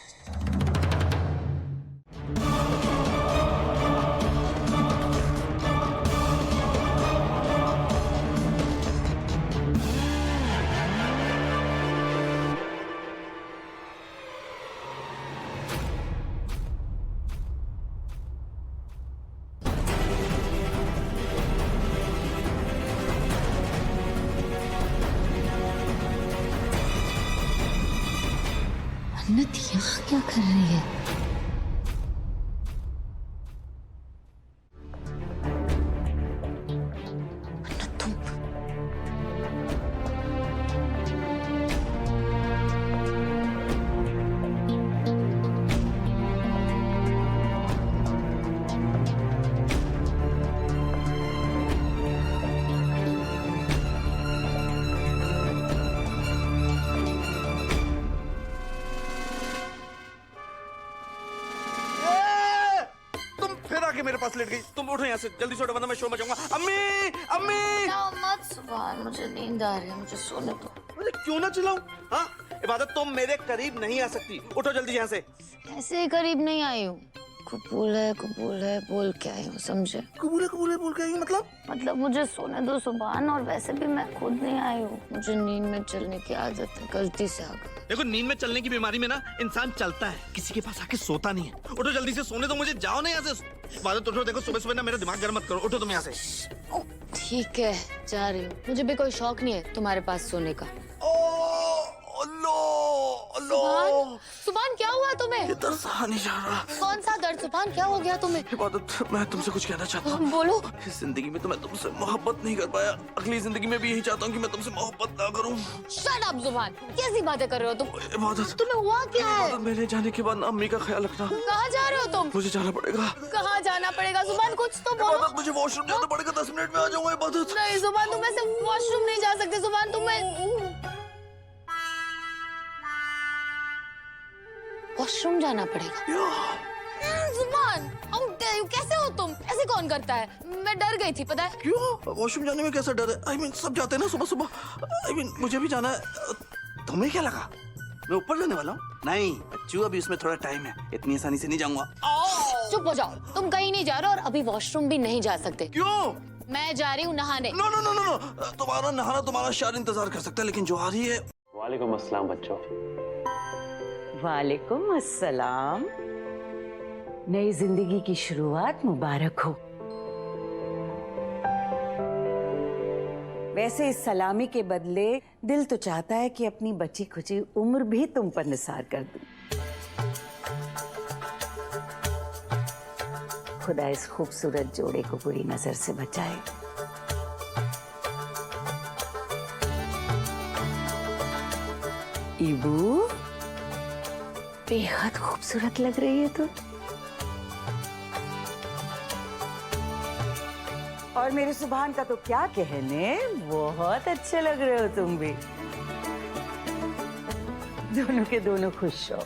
मन्नत यहाँ क्या कर रही है? मन्नत तुम मेरे पास लेट गई। तुम उठो यहाँ से, जल्दी से उठो वरना मैं शोर मचाऊंगा। अम्मी, अम्मी! मत सुभान, मुझे नींद आ रही है, मुझे सोने दो। मुझे क्यों ना चिल्लाऊं? हाँ, इबादत तुम मेरे करीब नहीं आ सकती। उठो जल्दी यहाँ से। ऐसे ही करीब नहीं आई हूँ। कबूल है बोल के आई हूँ, समझे? कबूल है बोल के आई हूँ मतलब मुझे सोने दो सुभान, और वैसे भी मैं खुद नहीं आई हूँ। मुझे नींद में चलने की आदत है, गलती से आ गई। देखो, नींद में चलने की बीमारी में ना इंसान चलता है, किसी के पास आके सोता नहीं है। उठो जल्दी से, सोने दो मुझे, जाओ ना यहाँ से। इबादत उठो, देखो सुबह सुबह ना मेरा दिमाग गर्म मत करो। उठो तुम यहाँ से। ठीक है, जा रही हूँ। मुझे भी कोई शौक नहीं है तुम्हारे पास सोने का। सुभान क्या हुआ तुम्हें? दर्द सहा नहीं जा रहा। कौन सा दर्द सुभान, क्या हो गया तुम्हें? इबादत, मैं तुमसे कुछ कहना चाहता हूँ। बोलो। इस जिंदगी में तो मैं तुमसे मोहब्बत नहीं कर पाया, अगली जिंदगी में भी यही चाहता हूँ कि मैं तुमसे मोहब्बत ना करूँ। शट अप जुबान, कैसी बातें कर रहे हो तुम? इबादत, तुम्हें हुआ क्या है? मेरे जाने के बाद अम्मी का ख्याल रखना। कहाँ जा रहे हो तुम? मुझे जाना पड़ेगा। कहाँ जाना पड़ेगा जुबान, कुछ तो बोलो। इबादत, मुझे वॉशरूम जाना पड़ेगा, 10 मिनट में आ जाऊंगा। इबादत नहीं जुबान, तुम ऐसे वॉशरूम नहीं जा सकते जुबान। तुम्हें वॉशरूम जाना पड़ेगा। जुबान, कैसे हो तुम? ऐसे कौन करता है? मैं डर गई थी, पता है? क्यों? वॉशरूम जाने में कैसा डर है? I mean, सब जाते हैं ना सुबह सुबह। I mean, मुझे भी जाना है। तुम्हें क्या लगा मैं ऊपर जाने वाला हूँ? नहीं बच्चू, अभी उसमें थोड़ा टाइम है, इतनी आसानी से नहीं जाऊंगा। चुप हो जाओ, तुम कहीं नहीं जा रहे और अभी वॉशरूम भी नहीं जा सकते। क्यों? मैं जा रही हूँ नहाने। No no no no no, तुम्हारा नहाना तुम्हारा शार इंतजार कर सकता है, लेकिन जो आ रही है। वालेकुम अस्सलाम बच्चों। वालेकुम अस्सलाम। नई जिंदगी की शुरुआत मुबारक हो। वैसे इस सलामी के बदले दिल तो चाहता है कि अपनी बची खुची उम्र भी तुम पर निसार कर दूं। खुदा इस खूबसूरत जोड़े को बुरी नजर से बचाए। इबू, बेहद खूबसूरत लग रही है तू। और मेरे सुभान का तो क्या कहने, बहुत अच्छे लग रहे हो तुम भी। दोनों के दोनों खुश हो।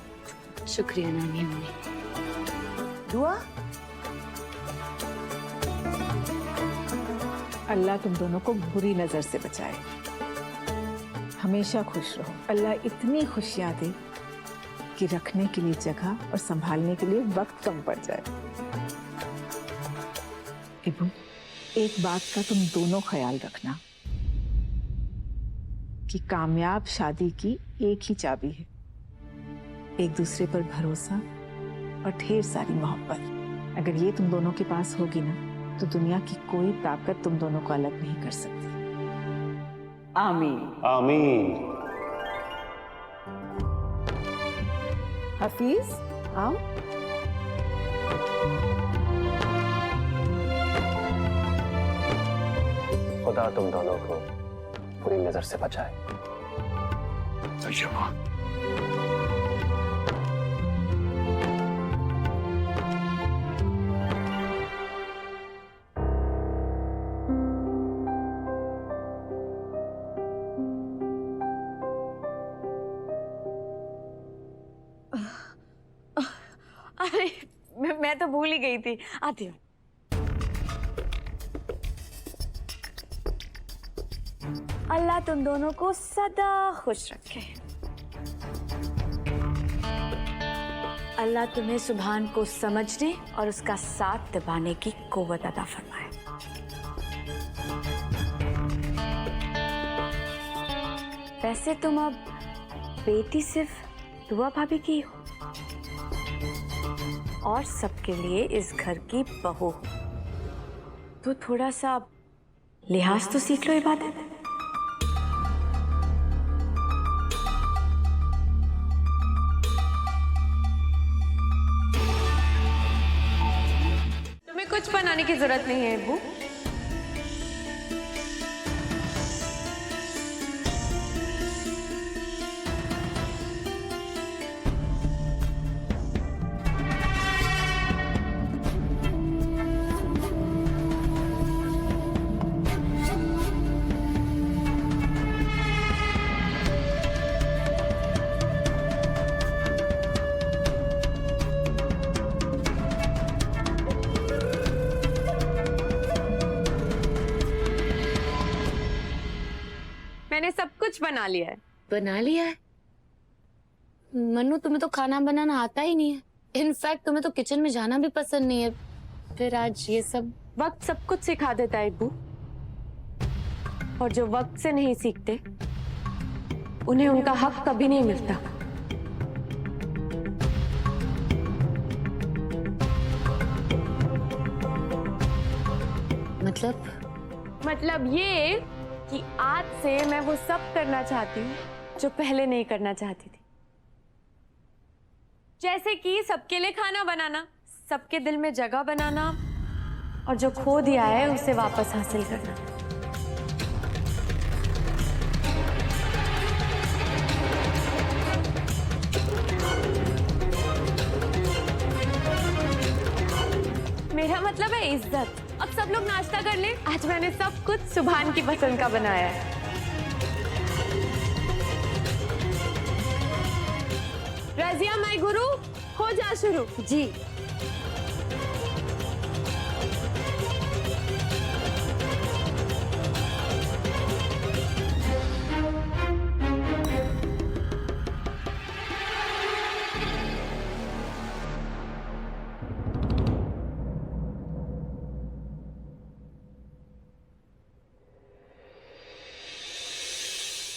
शुक्रिया नानी अम्मी। दुआ। अल्लाह तुम दोनों को बुरी नजर से बचाए, हमेशा खुश रहो। अल्लाह इतनी खुशियां दे कि रखने के लिए जगह और संभालने के लिए वक्त कम पड़ जाए। इबू, एक बात का तुम दोनों ख्याल रखना कि कामयाब शादी की एक ही चाबी है, एक दूसरे पर भरोसा और ढेर सारी मोहब्बत। अगर ये तुम दोनों के पास होगी ना, तो दुनिया की कोई ताकत तुम दोनों को अलग नहीं कर सकती। आमीन। आमीन। हफीज, आओ। खुदा तुम दोनों को बुरी नजर से बचाए। अरे मैं तो भूल ही गई थी, आती हूँ। अल्लाह तुम दोनों को सदा खुश रखे। अल्लाह तुम्हें सुभान को समझने और उसका साथ निभाने की कुव्वत अता फरमाए। वैसे तुम अब बेटी सिर्फ दुआ भाभी की हो और सबके लिए इस घर की बहू हो, तो थोड़ा सा लिहाज तो सीख लो इबादत। तुम्हें कुछ बनाने की जरूरत नहीं है अब्बू। मैंने सब कुछ बना लिया है। बना लिया है? मन्नू, तुम्हें तो खाना बनाना आता ही नहीं है। इनफैक्ट तुम्हें तो किचन में जाना भी पसंद नहीं है, फिर आज ये सब। वक्त सब कुछ सिखा देता है अब्बू, और जो वक्त से नहीं सीखते उन्हें उनका हक कभी नहीं मिलता। मतलब ये कि आज से मैं वो सब करना चाहती हूँ जो पहले नहीं करना चाहती थी। जैसे कि सबके लिए खाना बनाना, सबके दिल में जगह बनाना, और जो खो दिया है उसे वापस हासिल करना। मेरा मतलब है इज्जत। अब सब लोग नाश्ता कर लें। आज मैंने सब कुछ सुभान की पसंद का बनाया है। रजिया माई गुरु, हो जा शुरू। जी।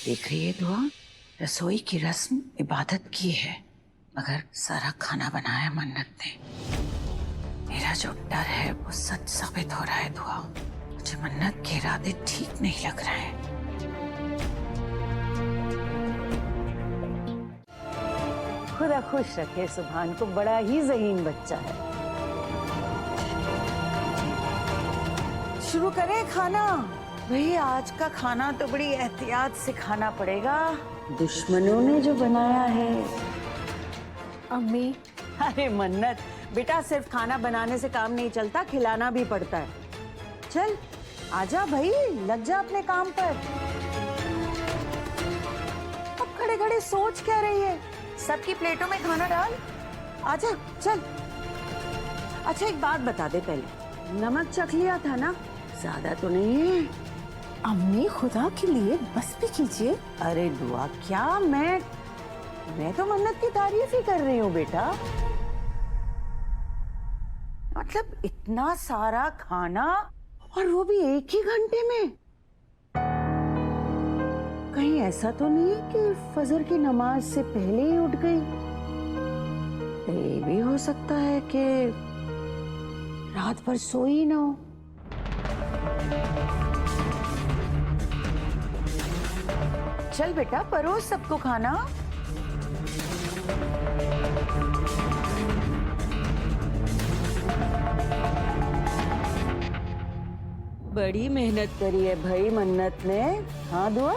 देख रही है दुआ, रसोई की रस्म इबादत की है, मगर सारा खाना बनाया मन्नत ने। मेरा जो डर है वो सच साबित हो रहा है दुआ। मुझे मन्नत के इरादे ठीक नहीं लग रहे हैं। खुदा खुश रखे सुभान को, बड़ा ही ज़हीन बच्चा है। शुरू करें खाना। भाई आज का खाना तो बड़ी एहतियात से खाना पड़ेगा। दुश्मनों ने जो बनाया है। अम्मी, अरे मन्नत बेटा, सिर्फ खाना बनाने से काम नहीं चलता, खिलाना भी पड़ता है। चल आजा भाई, लग जा अपने काम पर। अब खड़े खड़े सोच क्या रही है? सबकी प्लेटों में खाना डाल, आजा चल। अच्छा एक बात बता दे पहले, नमक चख लिया था ना? ज्यादा तो नहीं है? अम्मी खुदा के लिए बस भी कीजिए। अरे दुआ क्या, मैं तो मन्नत की तारीफ ही कर रही हूँ बेटा। मतलब इतना सारा खाना, और वो भी एक ही घंटे में। कहीं ऐसा तो नहीं है कि फजर की नमाज से पहले ही उठ गई? ये भी हो सकता है कि रात भर सोई ना हो। चल बेटा, परोस सबको खाना। बड़ी मेहनत करी है भाई मन्नत ने। हाँ दुआ?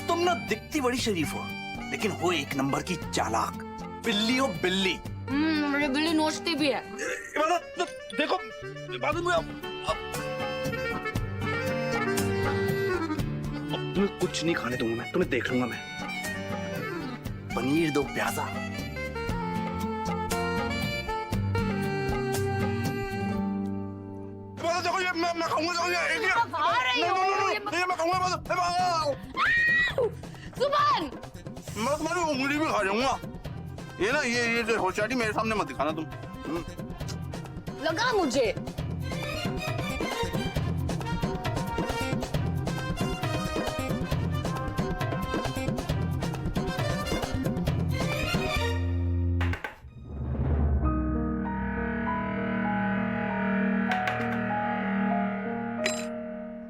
तुम ना दिखती बड़ी शरीफ हो, लेकिन हो एक नंबर की चालाक। बिल्ली हो बिल्ली। मेरी बिल्ली नोचती भी है। देखो इबादत में अब तुम्हें कुछ नहीं खाने दूंगा मैं, तुम्हें देख लूंगा मैं। पनीर दो प्याजा। देखो ये मैं खाऊंगा, मैं खाऊंगा। सुभान, मैं तुम्हारी उंगली भी खा जाऊंगा। ये ना ये होशियारी मेरे सामने मत दिखाना तुम। लगा मुझे।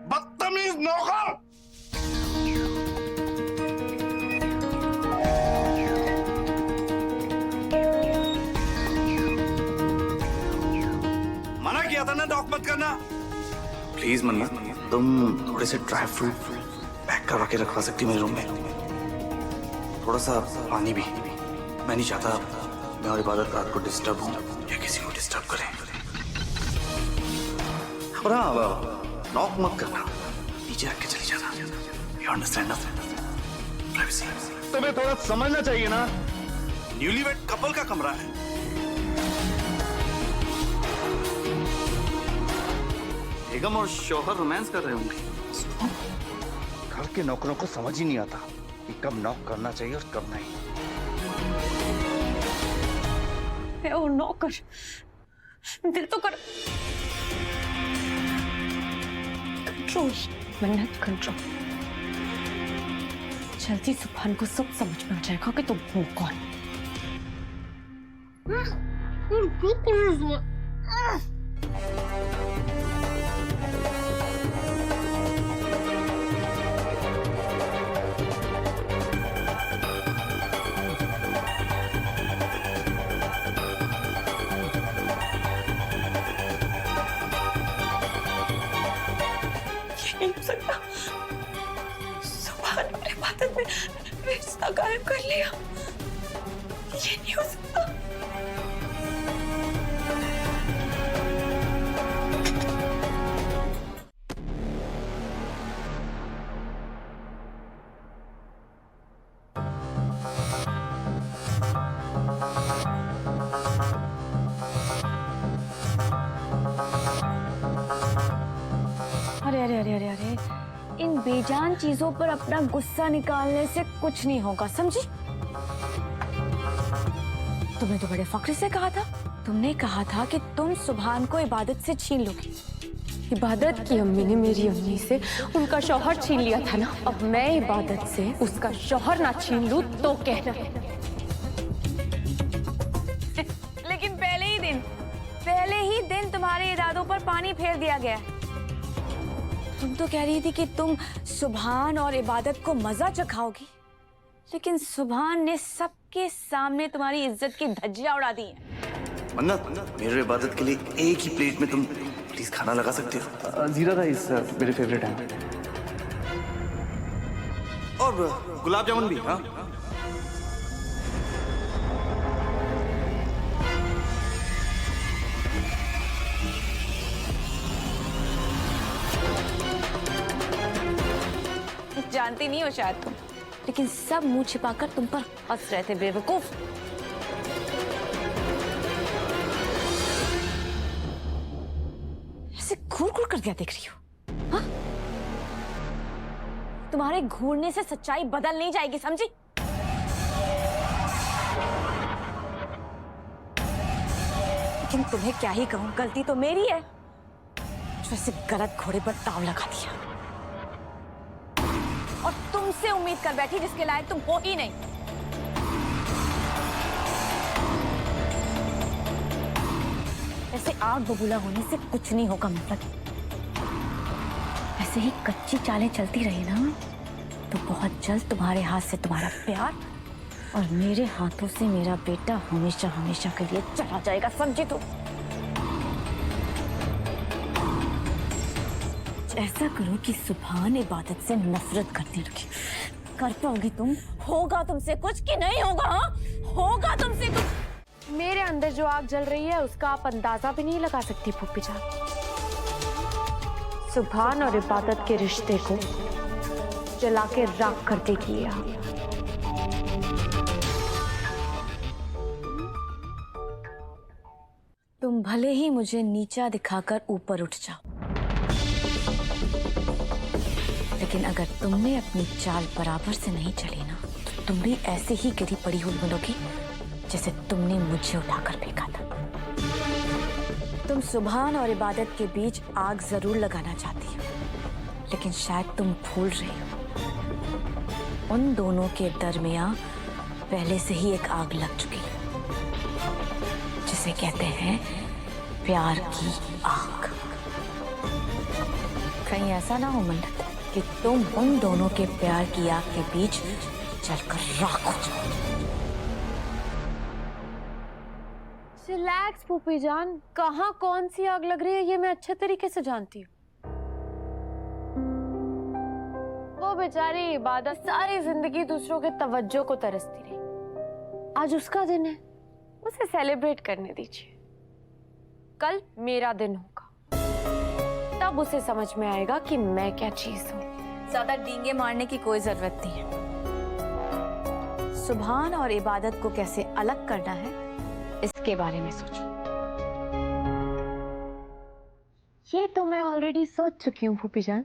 बदतमीज नौकर। मना किया था ना डॉक मत करना। प्लीज मन्ना, तुम थोड़े से ड्राई फ्रूट पैक करवा के रखवा सकती मेरे रूम में? थोड़ा सा पानी भी। मैं नहीं चाहता मैं और इबादत रात को डिस्टर्ब हूँ या किसी को डिस्टर्ब करें। और हाँ, नॉक मत करना, नीचे रख के चली जाना। यू अंडरस्टैंड ना? प्राइवेसी। तुम्हें थोड़ा समझना चाहिए ना, न्यूलीवेड कपल का कमरा है। बेगम और शौहर रोमांस कर रहे होंगे। घर के नौकरों को समझ ही नहीं आता कि कब नॉक करना चाहिए और कब नहीं। ओ नौकर, दिल तो कर। कंट्रोल मन्नत, कंट्रोल। जल्दी सुभान को सब समझ में आ जाएगा कि तुम हो कौन। नहीं हो सकता, सुभान और इबादत ने रिश्ता कायम कर लिया। ये नहीं हो सकता। अरे अरे अरे अरे अरे, इन बेजान चीजों पर अपना गुस्सा निकालने से कुछ नहीं होगा, समझी? तुमने तो बड़े फख्र से कहा था, तुमने कहा था कि तुम सुभान को इबादत से छीन लोगी। इबादत की अम्मी ने मेरी अम्मी से उनका शौहर छीन लिया था ना, अब मैं इबादत से उसका शौहर ना छीन लूं तो कहना। लेकिन पहले ही दिन तुम्हारे इरादों पर पानी फेर दिया गया। तुम तो कह रही थी कि तुम सुभान और इबादत को मजा चखाओगी, लेकिन सुभान ने सबके सामने तुम्हारी इज्जत की धज्जियां उड़ा दी हैं। मन्नत, मेरे इबादत के लिए एक ही प्लेट में तुम प्लीज खाना लगा सकते हो? जीरा राइस मेरे फेवरेट है, और गुलाब जामुन भी। हाँ, जानती नहीं हो शायद तुम, लेकिन सब मुंह छिपाकर तुम पर हंस रहे थे बेवकूफ। ऐसे घूर घूर कर क्या देख रही हो? हाँ? तुम्हारे घूरने से सच्चाई बदल नहीं जाएगी, समझी? लेकिन तुम्हें क्या ही कहूं, गलती तो मेरी है जो ऐसे गलत घोड़े पर दांव लगा दिया, और तुमसे उम्मीद कर बैठी जिसके लायक तुम हो ही नहीं। ऐसे आग बबूला होने से कुछ नहीं होगा मतलब। ऐसे ही कच्ची चालें चलती रही ना तो बहुत जल्द तुम्हारे हाथ से तुम्हारा प्यार और मेरे हाथों से मेरा बेटा हमेशा हमेशा के लिए चला जाएगा, समझी तुम? ऐसा करो कि सुभान इबादत से नफरत करने लगे। कर पाओगी तुम? होगा तुमसे कुछ कि नहीं होगा? हाँ, होगा तुमसे कुछ? मेरे अंदर जो आग जल रही है उसका आप अंदाजा भी नहीं लगा सकती फूफी जान। सुभान और इबादत के रिश्ते को जला के राख कर देगी ये आग। तुम भले ही मुझे नीचा दिखाकर ऊपर उठ जाओ, लेकिन अगर तुमने अपनी चाल बराबर से नहीं चली ना तो तुम भी ऐसे ही गिरी पड़ी हुई मिलोगी जैसे तुमने मुझे उठाकर फेंका था। तुम सुभान और इबादत के बीच आग जरूर लगाना चाहती हो, लेकिन शायद तुम भूल रही हो उन दोनों के दरमियां पहले से ही एक आग लग चुकी है, जिसे कहते हैं प्यार की आग। कहीं ऐसा ना हो मन्नत कि तुम उन दोनों के प्यार की आग के बीच जलकर राख हो जाओ। रिलैक्स फूफी जान, कहाँ कौन सी आग लग रही है ये मैं अच्छे तरीके से जानती हूँ। वो बेचारी इबादत सारी जिंदगी दूसरों के तवज्जो को तरसती रही। आज उसका दिन है, उसे सेलिब्रेट करने दीजिए। कल मेरा दिन होगा, तब उसे समझ में आएगा कि मैं क्या चीज हूँ। ज्यादा डींगे मारने की कोई जरूरत नहीं है। सुभान और इबादत को कैसे अलग करना है इसके बारे में सोचो। ये तो मैं ऑलरेडी सोच चुकी हूँ फूफी जान।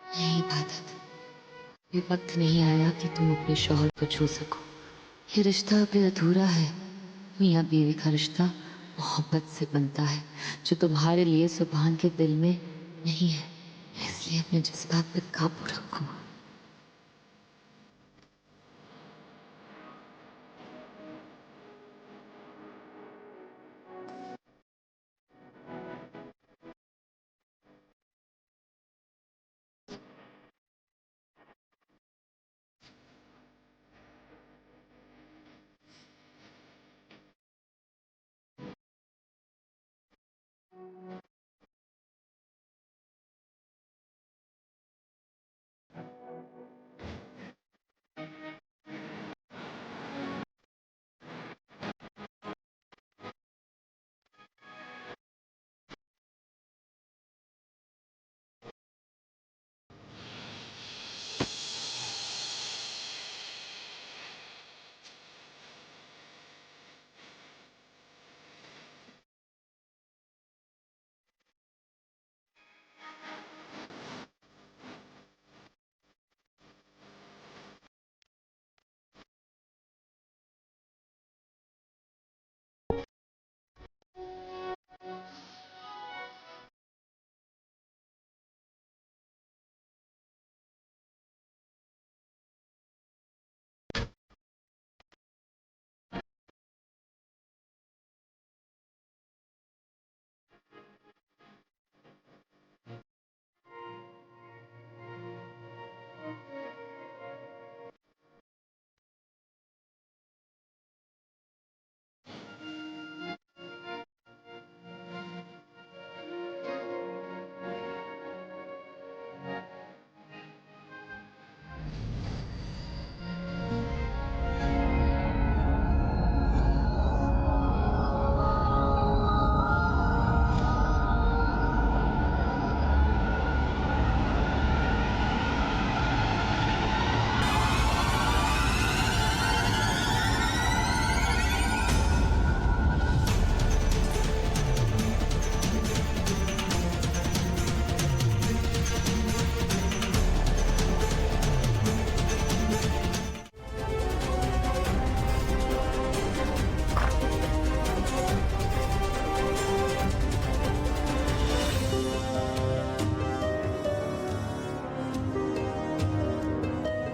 नहीं इबादत, ये वक्त नहीं आया कि तुम अपने शौहर को छू सको। ये रिश्ता अभी अधूरा है। मियाँ बीवी का रिश्ता मोहब्बत से बनता है, जो तुम्हारे लिए सुभान के दिल में नहीं है। इसलिए अपने जज्बात पे काबू रखो।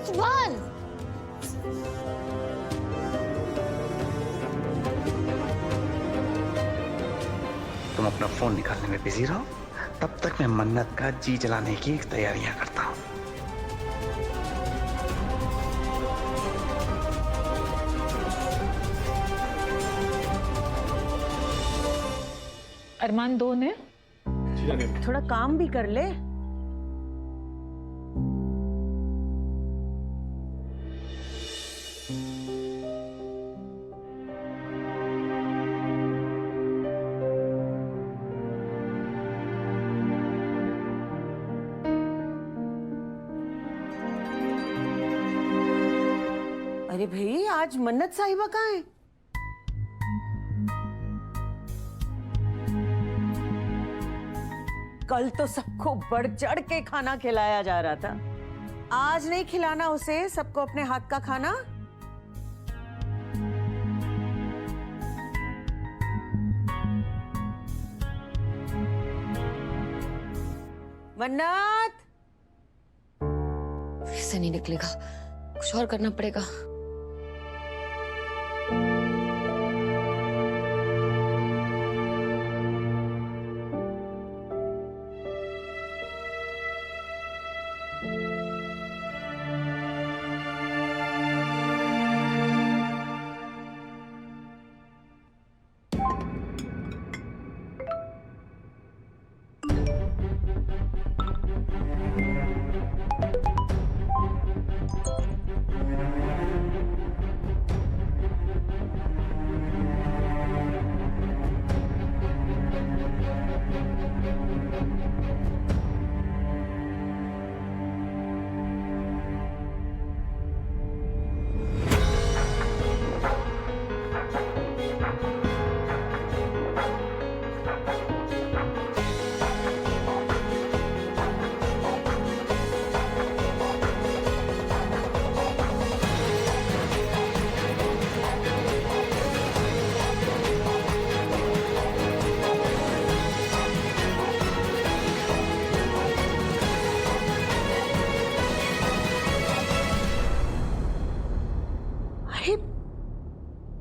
सुभान, तुम अपना फोन निकालने में बिजी रहो, तब तक मैं मन्नत का जी जलाने की तैयारियां करता हूँ। अरमान दो ने थोड़ा काम भी कर ले। अरे भाई, आज मन्नत साहिबा कहाँ है? कल तो सबको बढ़ चढ़ के खाना खिलाया जा रहा था, आज नहीं खिलाना उसे सबको अपने हाथ का खाना? मन्नत, ऐसे नहीं निकलेगा, कुछ और करना पड़ेगा।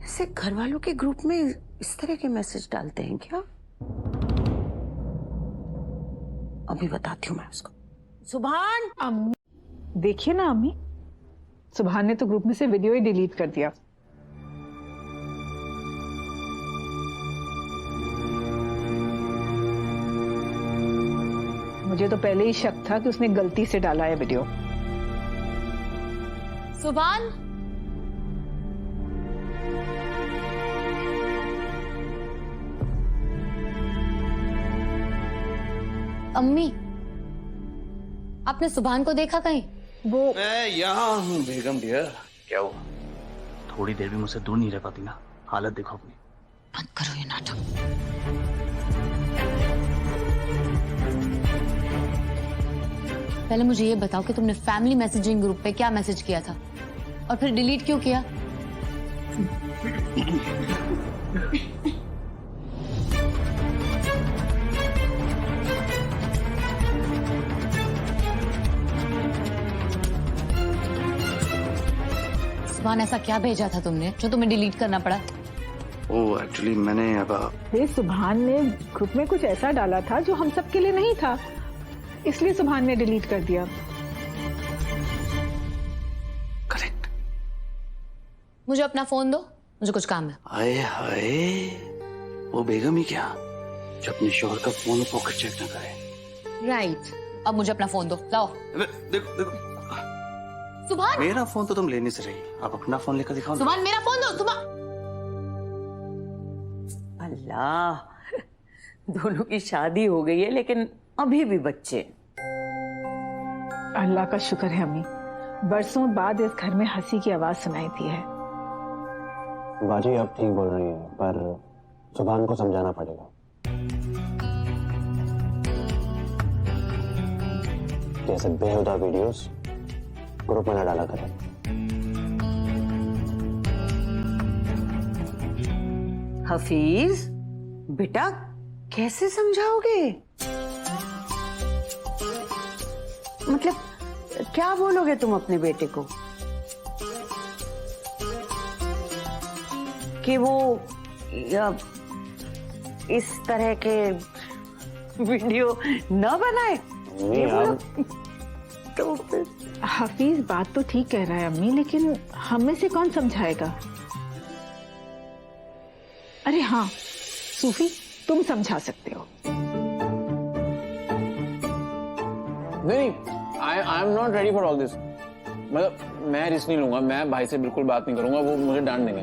ऐसे घर वालों के ग्रुप में इस तरह के मैसेज डालते हैं क्या? अभी बताती हूँ मैं उसको। सुभान, देखिए ना अम्मी, सुभान ने तो ग्रुप में से वीडियो ही डिलीट कर दिया। मुझे तो पहले ही शक था कि उसने गलती से डाला है वीडियो। सुभान, अम्मी, आपने सुभान को देखा कहीं? वो मैं यहाँ हूँ बेगम डियर। क्या हुआ? थोड़ी देर भी मुझसे दूर नहीं रह पाती ना? हालत देखो अपनी। बंद करो ये नाटक। पहले मुझे ये बताओ कि तुमने फैमिली मैसेजिंग ग्रुप पे क्या मैसेज किया था और फिर डिलीट क्यों किया? सुभान, ऐसा क्या भेजा था तुमने जो तुम्हें डिलीट करना पड़ा? ओह, एक्चुअली मैंने अब सुभान ने ग्रुप में कुछ ऐसा डाला था जो हम सब के लिए नहीं था, इसलिए सुभान ने डिलीट कर दिया। करेक्ट। मुझे अपना फोन दो, मुझे कुछ काम है। आए हाय, वो बेगम ही क्या जो अपने शोहर का फोन पॉकेट चेक ना करे। राइट, अब मुझे अपना फोन दो, लाओ। देखो देखो, सुभान, मेरा फोन तो तुम लेने से रही, आप अपना फोन लेकर दिखाओ। सुभान मेरा फोन दो। सुभान, अल्लाह, दोनों की शादी हो गई है लेकिन अभी भी बच्चे। अल्लाह का शुक्र है अम्मी, बरसों बाद इस घर में हंसी की आवाज सुनाई दी है। बाजी आप ठीक बोल रही हैं, पर सुभान को समझाना पड़ेगा कि ऐसे बेहुदा वीडियोस ग्रुप में न डाला करें। हफीज बेटा, कैसे समझाओगे? मतलब क्या बोलोगे तुम अपने बेटे को कि वो इस तरह के वीडियो न बनाए? तो हफीज बात तो ठीक कह रहा है अम्मी, लेकिन हम में से कौन समझाएगा? अरे हाँ सूफी, तुम समझा सकते हो। नहीं, I am not ready for all this. मतलब मैं रिस्क नहीं लूंगा, मैं भाई से बिल्कुल बात नहीं करूंगा, वो मुझे डांट देंगे।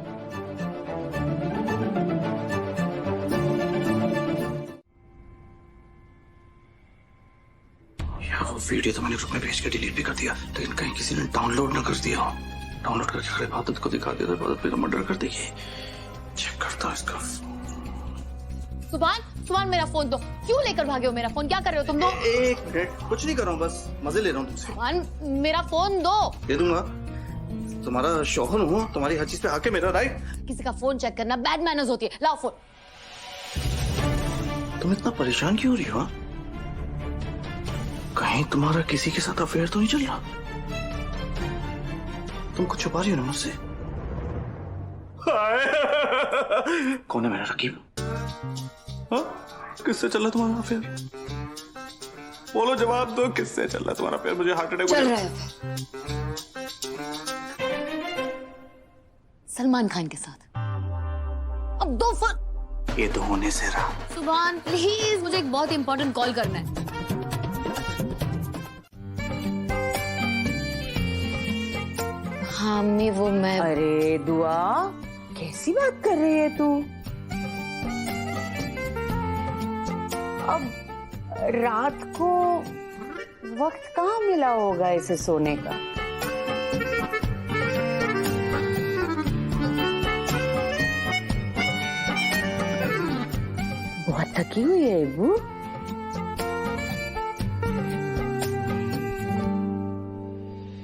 यार वो वीडियो तो मैंने ग्रुप में भेज के डिलीट भी कर दिया, लेकिन कहीं किसी ने डाउनलोड ना कर दिया हो। डाउनलोड करके खड़े इबादत को दिखा दिया तो इबादत मेरा मर्डर कर देगी। चेक करता हूं इसका। सुभान मेरा फोन दो। क्यों लेकर भागे हो मेरा फोन? क्या कर रहे हो तुम? दो। एक मिनट, कुछ नहीं कर रहा हूँ, बस मजे ले रहा हूँ तुमसे। सुभान मेरा फोन दो। दे दूंगा, तुम्हारा शौहर हूँ, तुम्हारी हर चीज पे आके मेरा राइट। किसी का फोन चेक करना बैड मैनर्स होती है। लाओ फोन। तुम इतना परेशान क्यों हो रही हो? कहीं तुम्हारा किसी के साथ अफेयर तो नहीं चल रहा? तुम कुछ छुपा रही हो ना मुझसे? कौन है मेरा रकीब? हाँ? किससे चल रहा तुम्हारा अफेयर? बोलो, जवाब दो, किससे चल रहा तुम्हारा अफेयर? मुझे हार्ट अटैक चल रहा है सलमान खान के साथ। अब दो फोन। ये तो होने से रहा। सुभान प्लीज, मुझे एक बहुत इंपॉर्टेंट कॉल करना है। हाँ अम्मी, वो मैं। अरे दुआ, कैसी बात कर रही है तू? अब रात को वक्त कहाँ मिला होगा इसे सोने का? बहुत थकी हुई है इबू।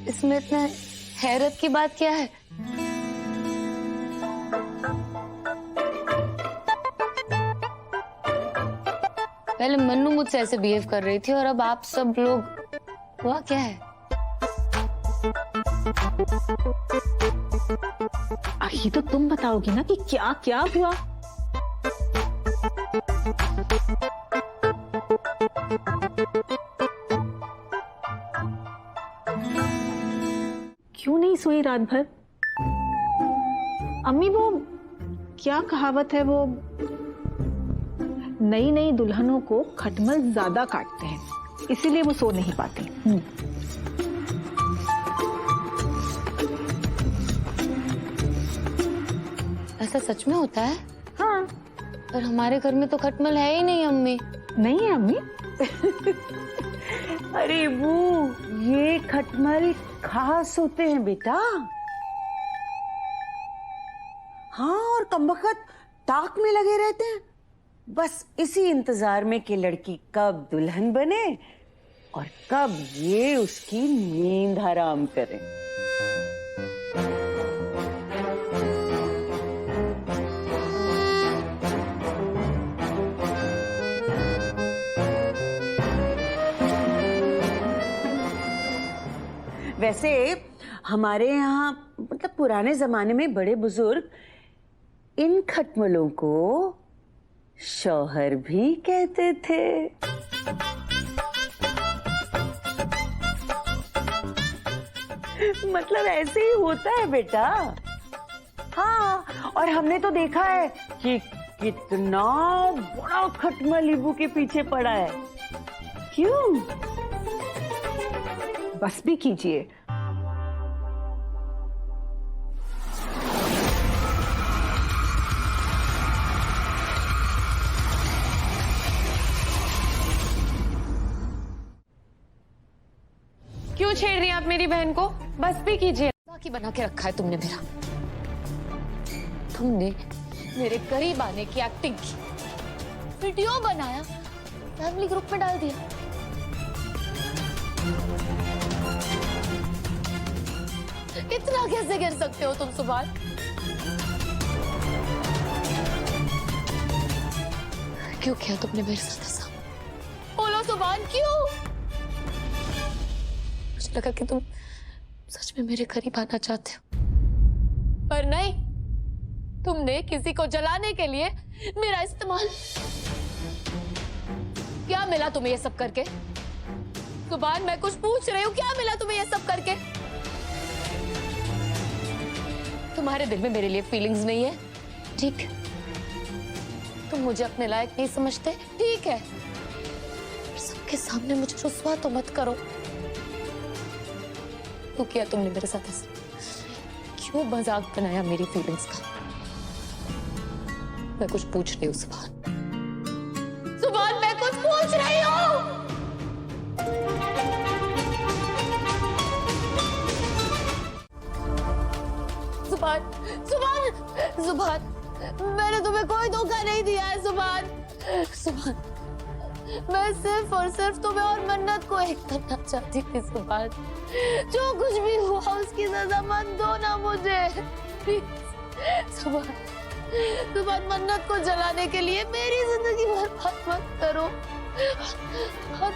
इसमें इतना हैरत की बात क्या है? पहले मन्नू मुझसे ऐसे बिहेव कर रही थी और अब आप सब लोग। हुआ क्या है? ये तो तुम बताओगी ना कि क्या क्या हुआ। क्यों नहीं सोई रात भर? अम्मी वो क्या कहावत है, वो नई नई दुल्हनों को खटमल ज्यादा काटते हैं, इसीलिए वो सो नहीं पाती। ऐसा सच में होता है? हाँ। पर हमारे घर में तो खटमल है ही नहीं अम्मी। नहीं है अम्मी? अरे वो ये खटमल खास होते हैं बेटा। हाँ, और कमबख्त ताक में लगे रहते हैं, बस इसी इंतजार में कि लड़की कब दुल्हन बने और कब ये उसकी नींद हराम करे। वैसे हमारे यहाँ मतलब पुराने जमाने में बड़े बुजुर्ग इन खटमलों को शौहर भी कहते थे। मतलब ऐसे ही होता है बेटा। हाँ, और हमने तो देखा है कि कितना बड़ा खटमल इबू के पीछे पड़ा है। क्यों? बस भी कीजिए। क्यों छेड़ रही हैं आप मेरी बहन को? बस भी कीजिए। बाकी बना के रखा है तुमने मेरा। तुमने मेरे करीब आने की एक्टिंग की, वीडियो बनाया, फैमिली ग्रुप में डाल दिया। इतना कैसे गिर सकते हो तुम सुभान? क्यों किया तुमने मेरे साथ ऐसा? बोलो सुभान, क्यों? मुझे लगा कि तुम सच में मेरे करीब आना चाहते हो, पर नहीं, तुमने किसी को जलाने के लिए मेरा इस्तेमाल। क्या मिला तुम्हें ये सब करके? सुभान, मैं कुछ पूछ रही हूँ, क्या मिला तुम्हें ये सब करके? तुम्हारे दिल में मेरे लिए फीलिंग्स नहीं है, ठीक? तुम मुझे अपने लायक नहीं समझते, ठीक है? सबके सामने मुझे रुस्वा तो मत करो। क्यों किया तुमने मेरे साथ ऐसा? क्यों मजाक बनाया मेरी फीलिंग्स का? मैं कुछ पूछ रही हूँ सुभान। सुभान, मैं कुछ पूछ रही हूँ। सुभान, सुभान, सुभान, मैंने तुम्हें कोई धोखा नहीं दिया है सुभान। सुभान, मैं सिर्फ और सिर्फ तुम्हें और मन्नत को एक करना चाहती थी सुभान। जो कुछ भी हुआ उसकी सजा मत दो ना मुझे, सुभान। सुभान, मन्नत को जलाने के लिए मेरी जिंदगी बर्बाद मत करो, और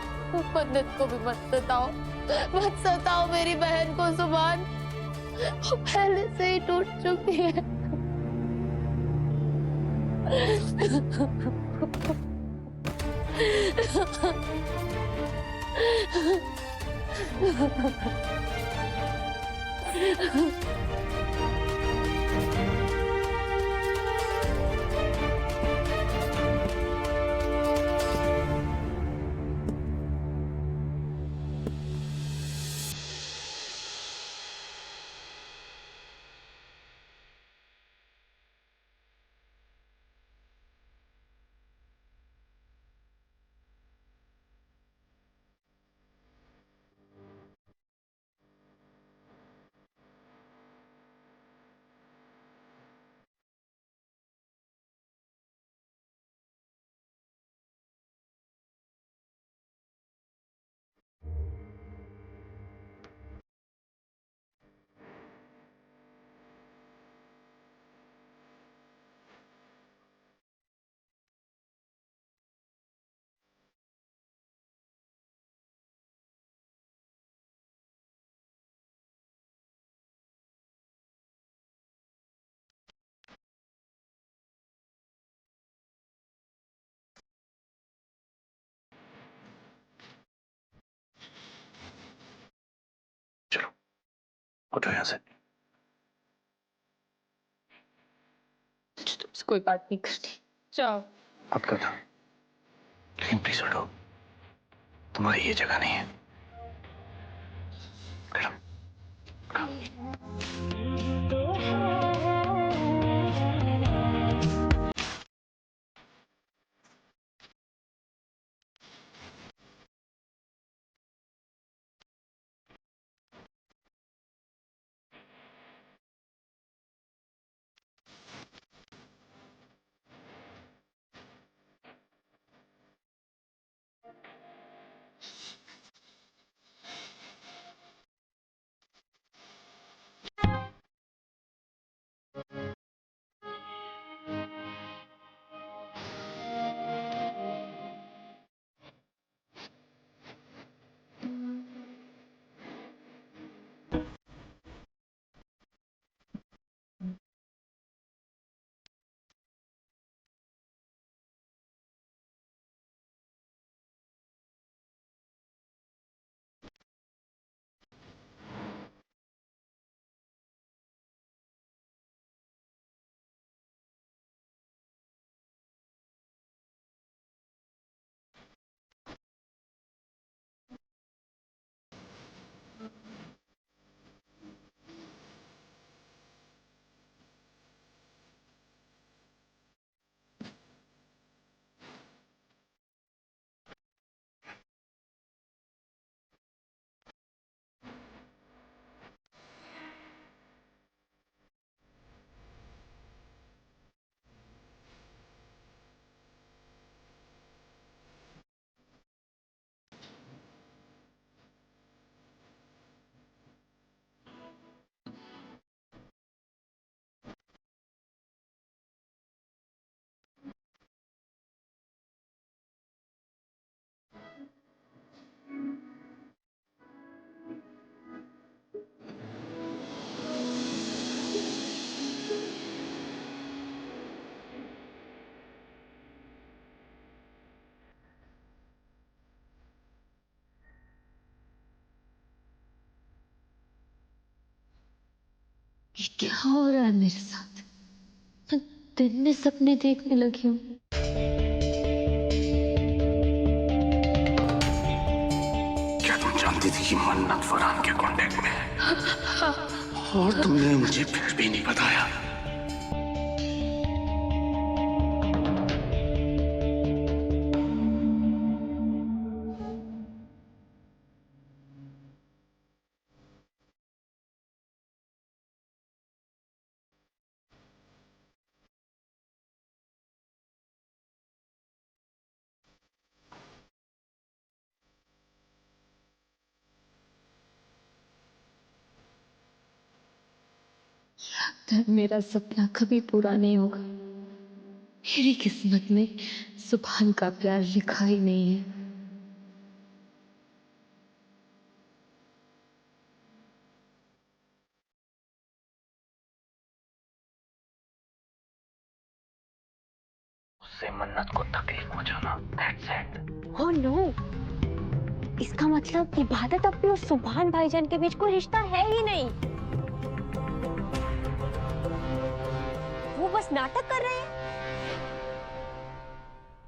मन्नत को भी मत सताओ, मत सताओ मेरी बहन को सुभान। वो पहले से ही टूट चुकी है। चलो उठो यहाँ से। मुझे तुमसे कोई बात नहीं करनी, जाओ। मत करना, लेकिन प्लीज उठो, तुम्हारी ये जगह नहीं है। मैडम, ये क्या हो रहा है मेरे साथ? मैं दिन में सपने देखने लगी हूँ। क्या तुम जानती थी कि मन्नत फरहान के कांटेक्ट में है? और तुमने मुझे फिर भी नहीं बताया। मेरा सपना कभी पूरा नहीं होगा। मेरी किस्मत में सुभान का प्यार लिखा ही नहीं है। उससे मन्नत को तकलीफ पहुंचाना, that's it। ओह नो, इसका मतलब इबादत अपनी और सुभान भाईजान के बीच कोई रिश्ता है ही नहीं। वो बस नाटक कर रहे हैं।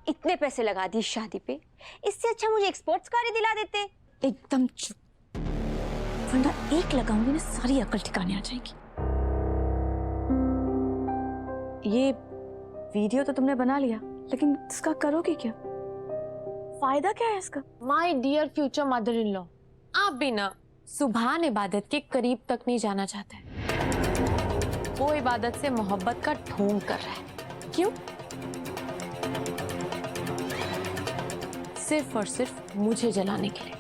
इतने पैसे लगा दिए शादी पे, इससे अच्छा मुझे एक स्पोर्ट्स कार ही दिला देते। एकदम चुप, वरना एक लगाऊंगी ना सारी अकल ठिकाने आ जाएगी। ये वीडियो तो तुमने बना लिया, लेकिन इसका करोगे क्या? फायदा क्या है इसका? My dear future mother in law, आप भी ना सुभान इबादत के करीब तक नहीं जाना चाहता है। वो इबादत से मोहब्बत का ढोंग कर रहा है। क्यों? सिर्फ और सिर्फ मुझे जलाने के लिए।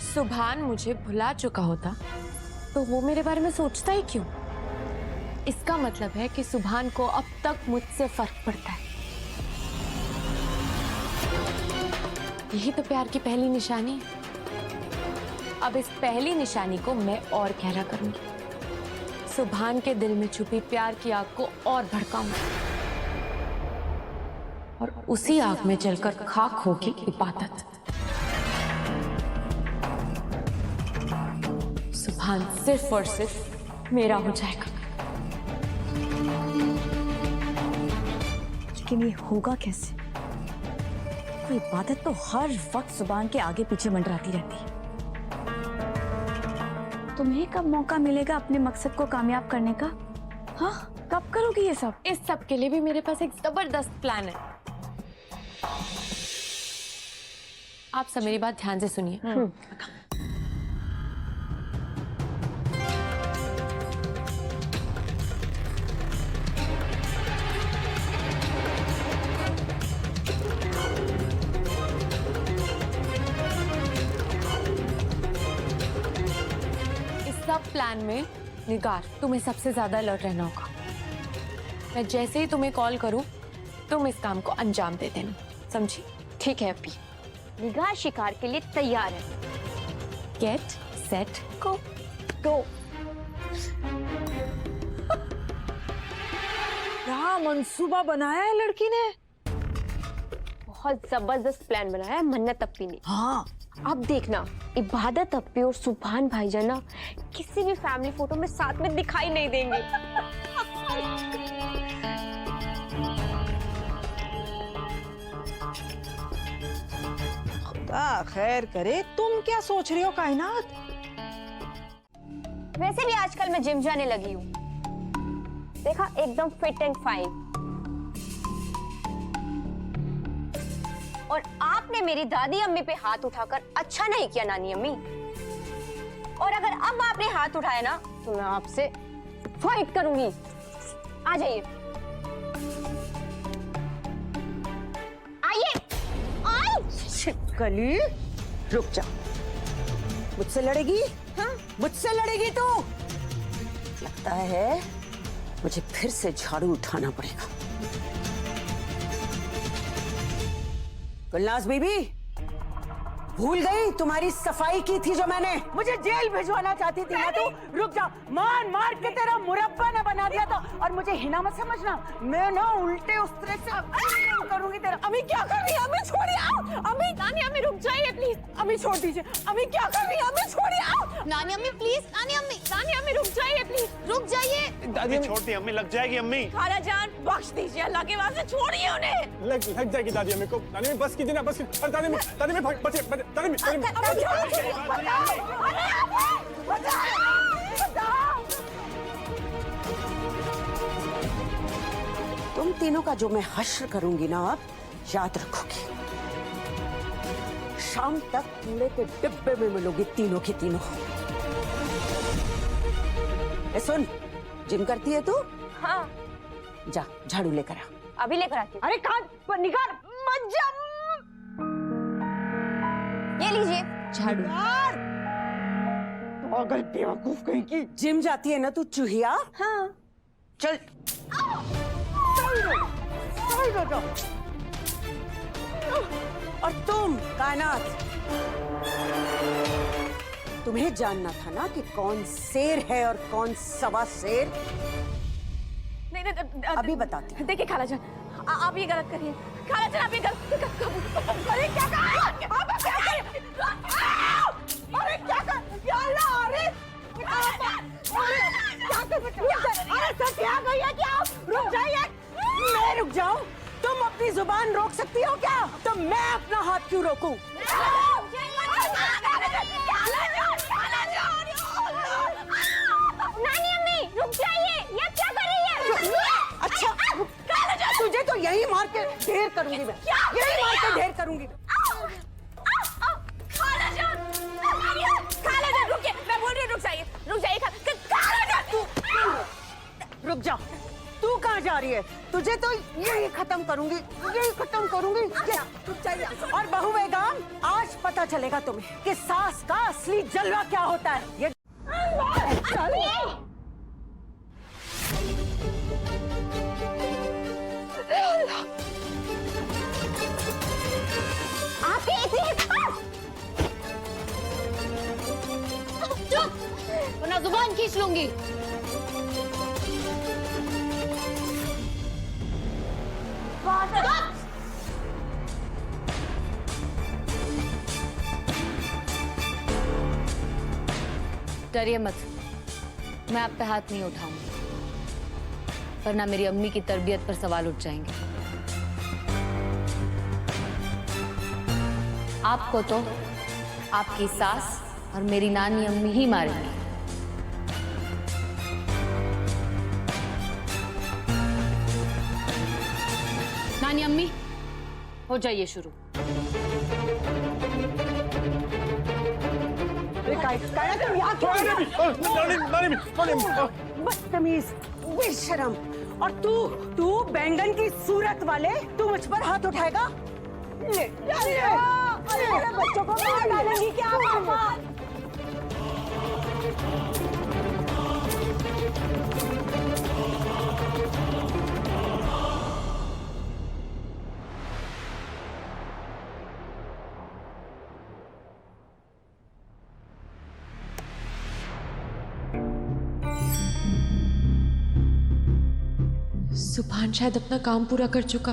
सुभान मुझे भुला चुका होता तो वो मेरे बारे में सोचता ही क्यों? इसका मतलब है कि सुभान को अब तक मुझसे फर्क पड़ता है। यही तो प्यार की पहली निशानी है। अब इस पहली निशानी को मैं और गहरा करूंगी। सुभान के दिल में छुपी प्यार की आग को और भड़काऊंगी, और उसी आग में जलकर खाक होगी इबादत। सुभान सिर्फ और सिर्फ मेरा हो जाएगा। लेकिन ये होगा कैसे? वो इबादत तो हर वक्त सुभान के आगे पीछे मंडराती रहती है। तुम्हें कब मौका मिलेगा अपने मकसद को कामयाब करने का? हाँ, कब करोगी ये सब? इस सब के लिए भी मेरे पास एक जबरदस्त प्लान है। आप सब मेरी बात ध्यान से सुनिए। सब प्लान में निगार, तुम्हें सबसे ज्यादा अलर्ट रहना होगा। मैं जैसे ही तुम्हें कॉल करूं, तुम इस काम को अंजाम दे देना, समझी? ठीक है अप्पी, निगाह शिकार के लिए तैयार है। Get set go. गो। क्या मंसूबा बनाया है लड़की ने? बहुत जबरदस्त प्लान बनाया है मन्नत अप्पी ने। हाँ, अब देखना, इबादत अप्पी और सुभान भाईजान ना किसी भी फैमिली फोटो में साथ में दिखाई नहीं देंगे। खुदा खैर करे। तुम क्या सोच रही हो कायनात? वैसे भी आजकल मैं जिम जाने लगी हूँ, देखा एकदम फिट एंड फाइन। और आपने मेरी दादी अम्मी पे हाथ उठाकर अच्छा नहीं किया नानी अम्मी। और अगर अब आपने हाथ उठाया ना तो मैं आपसे फाइट करूंगी। आ जाइए, आइए। कली, रुक जा। मुझसे लड़ेगी? हाँ? मुझसे लड़ेगी तू? लगता है मुझे फिर से झाड़ू उठाना पड़ेगा। गुलनाज बीबी, भूल गई तुम्हारी सफाई की थी जो मैंने? मुझे जेल भिजवाना चाहती थी ना तू? रुक जा, मार मार के तेरा मुरब्बा ना बना दिया था। और मुझे हिना मत समझना, मैं ना उल्टे उस तरह से खत्म करूंगी तेरा। अम्मी क्या कर रही है? अम्मी छोड़िए। अम्मी नानी अम्मी रुक जाइए प्लीज। अम्मी छोड़ दीजिए। अम्मी क्या कर रही है? अम्मी छोड़िए। नानी अम्मी प्लीज, नानी अम्मी रुक जाइए प्लीज, रुक जाइए। दादी छोड़ दी अम्मी, लग जाएगी अम्मी। खाला जान बख्श दीजिए, अल्लाह के वास्ते छोड़िए उन्हें। लग जाएगी दादी अम्मी को। दादी अम्मी बस कीजिए ना, बस कीजिए। दादी अम्मी बचे, दादी तुम तीनों का जो मैं हश्र करूंगी ना, अब याद रखोगी। शाम तक कूड़े के डिब्बे में मिलोगी तीनों की तीनों। ए सुन, जिम करती है तू? हाँ जा झाड़ू लेकर आ। अभी लेकर आती हूँ। अरे कहाँ निकाल मत जा। ये लीजिए झाड़ू। पागल बेवकूफ कहीं की। जिम जाती है ना तू चूहिया? हाँ चल और तुम कायनात, तुम्हें जानना था ना कि कौन शेर है और कौन सवा शेर? नहीं अभी बताती हूँ। देखिए खाला जान, आप ये गलत करिए। खाला जान आप ये गलत अरे क्या कर? अरे क्या कर? या अल्लाह, अरे क्या कर? अरे सत्या गई है क्या? रुक जाइए। मैं रुक जाऊं? तुम अपनी जुबान रोक सकती हो क्या? तो मैं अपना हाथ क्यों रोकूं? नानी अम्मी रुक जाइए, ये क्या कर रही है? अच्छा तुझे तो यही मार के ढेर करूंगी मैं, यही मार के ढेर करूंगी। खाला जान रुकिए, मैं बोल रही हूँ रुक जाइए खाला जान। रुक जा। तू कहाँ जा रही है? तुझे तो यही खत्म करूंगी, यही खत्म करूंगी। और बहू बेगम, आज पता चलेगा तुम्हें कि सास का असली जलवा क्या होता है। ये चुप, वरना जुबान खींच लूंगी। डरिए मत, मैं आप पे हाथ नहीं उठाऊंगी, वरना मेरी अम्मी की तरबियत पर सवाल उठ जाएंगे। आपको तो आपकी सास और मेरी नानी अम्मी ही मारेंगी। नानी अम्मी हो जाइए शुरू। बदतमीज, बेशरम। और तू बैंगन की सूरत वाले, तू मुझ पर हाथ उठाएगा? ले अरे बच्चों को मार डालेंगी क्या पापा? सुभान शायद अपना काम पूरा कर चुका,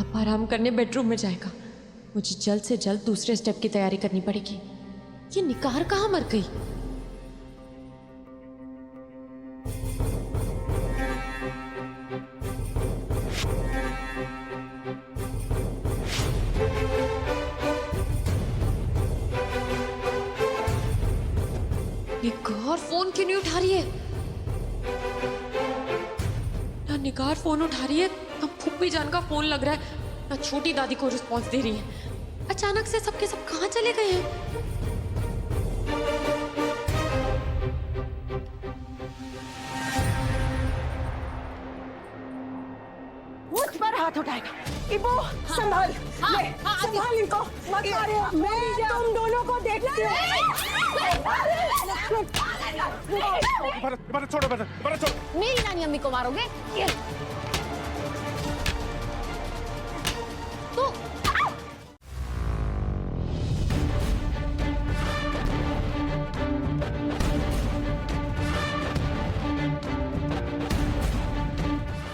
अब आराम करने बेडरूम में जाएगा। मुझे जल्द से जल्द दूसरे स्टेप की तैयारी करनी पड़ेगी। ये निकार कहाँ मर गई? निकार फोन क्यों नहीं उठा रही है? ना निगार फोन उठा रही है, ना फूफी जान का फोन लग रहा है, ना छोटी दादी को रिस्पॉन्स दे रही है। अचानक से सबके सब कहाँ चले गए हैं? मुझ पर हाथ उठाएगा। इबो संभाल, संभाल इनको। मत मारो, मैं तुम दोनों को देखती हूँ। छोड़ो। मेरी नानी अम्मी को मारोगे? तू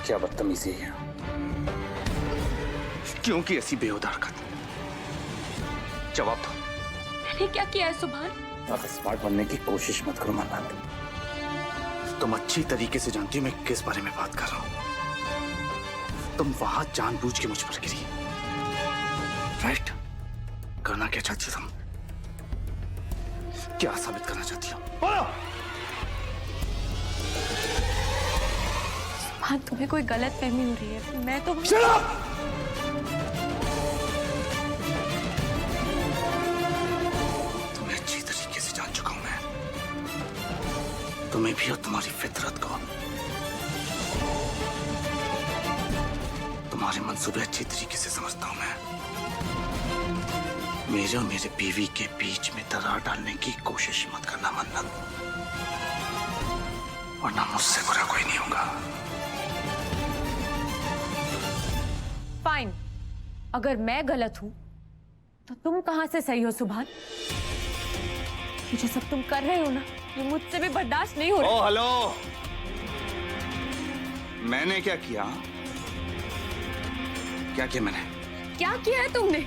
क्या बदतमीजी है। क्यों की ऐसी बेहुदा हरकत? जवाब दो। मैंने क्या किया है सुभान? अब स्मार्ट बनने की कोशिश मत करो मन्नत। तुम अच्छी तरीके से जानती हो मैं किस बारे में बात कर रहा हूं। तुम वहां जानबूझ के मुझ पर गिरी, राइट? करना क्या चाहती हो तुम? क्या साबित करना चाहती हो? बोलो। सुभान, तुम्हें कोई गलत फहमी हो रही है। मैं तो Shut up! तुम्हें अच्छी तरीके से जान चुका हूं मैं, तुम्हें भी और तुम्हारी फितरत को। तुम्हारे मंसूबे अच्छी तरीके से समझता हूं मैं। मेरे और मेरे बीवी के बीच में दरार डालने की कोशिश मत करना मन्नत, वरना मुझसे बुरा कोई नहीं होगा। फाइन, अगर मैं गलत हूं तो तुम कहां से सही हो सुभान? ये जो सब तुम कर रहे हो ना, ये मुझसे भी बर्दाश्त नहीं हो रहा। ओ हेलो, मैंने क्या किया? क्या किया मैंने? क्या किया है तुमने?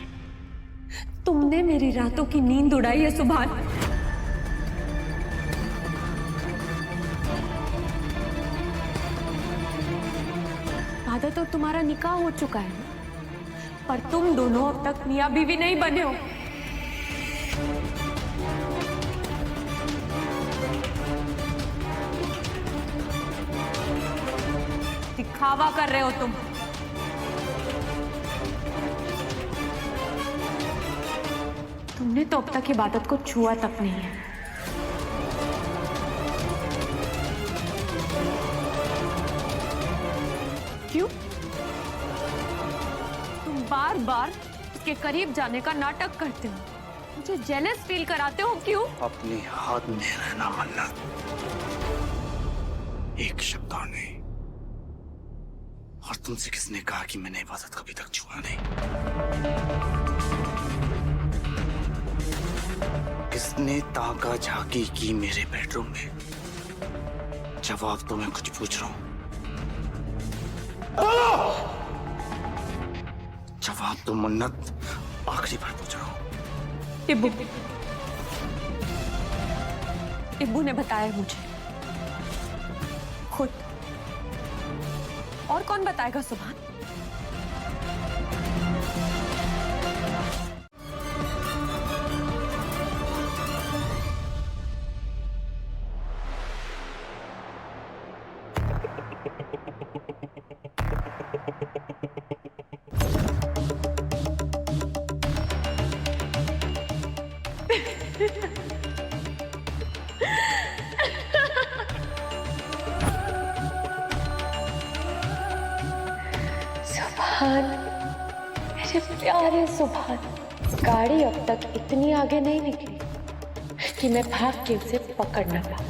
तुमने मेरी रातों की नींद उड़ाई है सुभान। आदत और तुम्हारा निकाह हो चुका है, पर तुम दोनों अब तक मियां बीवी नहीं बने हो। दिखावा कर रहे हो तुम। तुमने तो अब तक इबादत को छुआ तक नहीं है। क्यों? तुम बार बार उसके करीब जाने का नाटक करते हो, मुझे जेलस फील कराते हो। क्यों? अपनी हाथ में रहना मन्नत, एक शब्द और नहीं। और तुमसे किसने कहा कि मैंने इबादत कभी तक छुआ नहीं? किसने ताका झाकी की मेरे बेडरूम में? जवाब तो मैं कुछ पूछ रहा हूं। जवाब तो मन्नत, आखिरी बार पूछ रहा हूं। इब्बू, इब्बू ने बताया मुझे खुद। और कौन बताएगा सुभान? सुभान, मेरे प्यारे सुभान, गाड़ी अब तक इतनी आगे नहीं निकली कि मैं भाग के उसे पकड़ न पाऊं।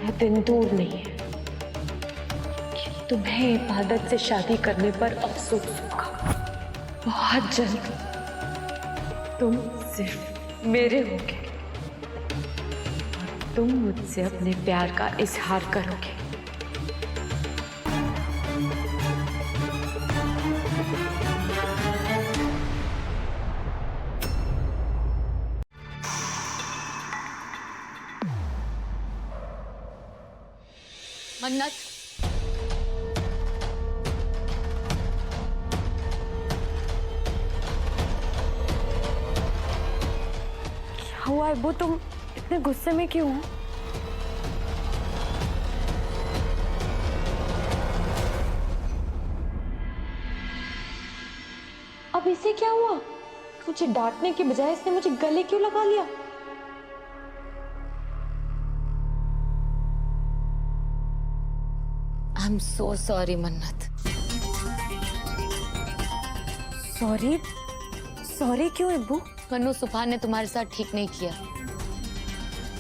यह दिन दूर नहीं है कि तुम्हें इबादत से शादी करने पर अफसोस होगा। बहुत जल्द तुम सिर्फ मेरे होगे और तुम मुझसे अपने प्यार का इजहार करोगे। मन्नत, क्या हुआ अब्बू? तुम इतने गुस्से में क्यों हो? अब इसे क्या हुआ? मुझे डांटने के बजाय इसने मुझे गले क्यों लगा लिया? आई एम सो सॉरी मन्नत। सॉरी? सॉरी क्यों अब्बू? मन्नू, सुभान ने तुम्हारे साथ ठीक नहीं किया,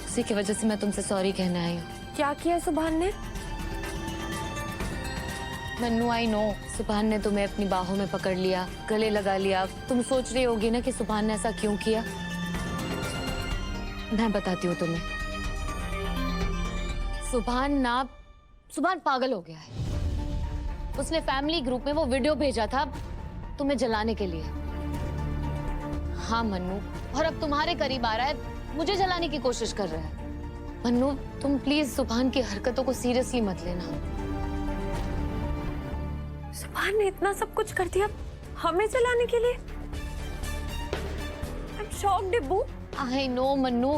उसी की वजह से मैं तुमसे सॉरी कहने आई हूँ। क्या किया सुभान ने? मन्नू, आई नो सुभान ने तुम्हें अपनी बाहों में पकड़ लिया, गले लगा लिया। तुम सोच रही होगी ना कि सुभान ने ऐसा क्यों किया। मैं बताती हूँ तुम्हें। सुभान पागल हो गया है। उसने फैमिली ग्रुप में वो वीडियो भेजा था तुम्हें जलाने के लिए। हाँ मन्नू, और अब तुम्हारे करीब आ रहा है, मुझे जलाने की कोशिश कर रहा है। मन्नू तुम प्लीज सुभान की हरकतों को सीरियसली मत लेना। सुभान ने इतना सब कुछ कर दिया हमें जलाने के लिए। I'm shocked, Dibbu. I know Mannu,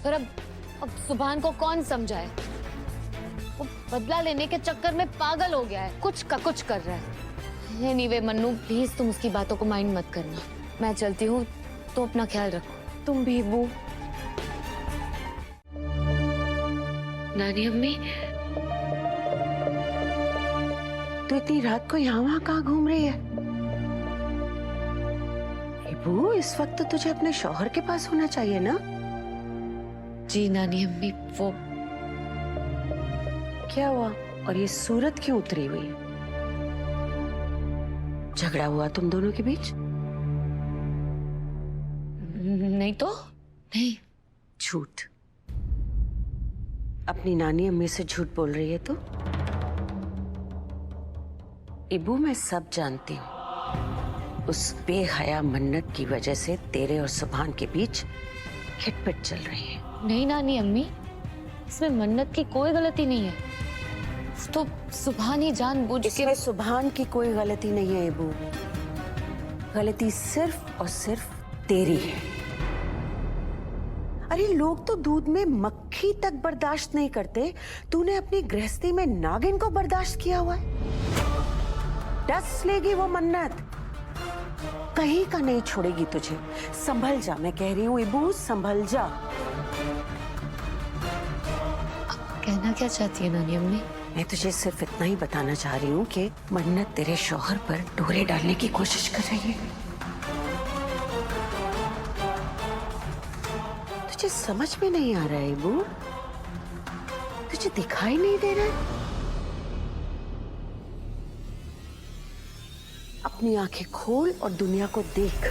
पर अब सुभान को कौन समझाए? वो बदला लेने के चक्कर में पागल हो गया है, कुछ का कुछ कर रहा है। एनीवे मन्नू प्लीज तुम उसकी बातों को माइंड मत करना। मैं चलती हूँ, तो अपना ख्याल रखो। तुम भी बू। नानी अम्मी, तू इतनी रात को यहाँ वहाँ कहाँ घूम रही है? इबू, इस वक्त तो तुझे अपने शौहर के पास होना चाहिए ना? जी नानी अम्मी, वो क्या हुआ? और ये सूरत क्यों उतरी हुई है? झगड़ा हुआ तुम दोनों के बीच? नहीं तो नहीं। झूठ। अपनी नानी अम्मी से झूठ बोल रही है तो? इबू, मैं सब जानती हूँ। उस बेहया मन्नत की वजह से तेरे और सुभान के बीच खिटपिट चल रही है। नहीं नानी अम्मी, इसमें मन्नत की कोई गलती नहीं है। तो सुभान ही जानबूझ के। इसमें सुभान की कोई गलती नहीं है इबू। गलती सिर्फ और सिर्फ तेरी है। अरे लोग तो दूध में मक्खी तक बर्दाश्त नहीं करते, तूने अपनी गृहस्थी में नागिन को बर्दाश्त किया हुआ है। डस लेगी वो मन्नत, कहीं का नहीं छोड़ेगी तुझे। संभल जा, मैं कह रही हूँ इबू, संभल जा। कहना क्या चाहती है नानी अम्मी? मैं तुझे सिर्फ इतना ही बताना चाह रही हूँ कि मन्नत तेरे शौहर पर डोरे डालने की कोशिश कर रही है। तुझे समझ में नहीं आ रहा है इबू? तुझे दिखाई नहीं दे रहा है? अपनी आंखें खोल और दुनिया को देख।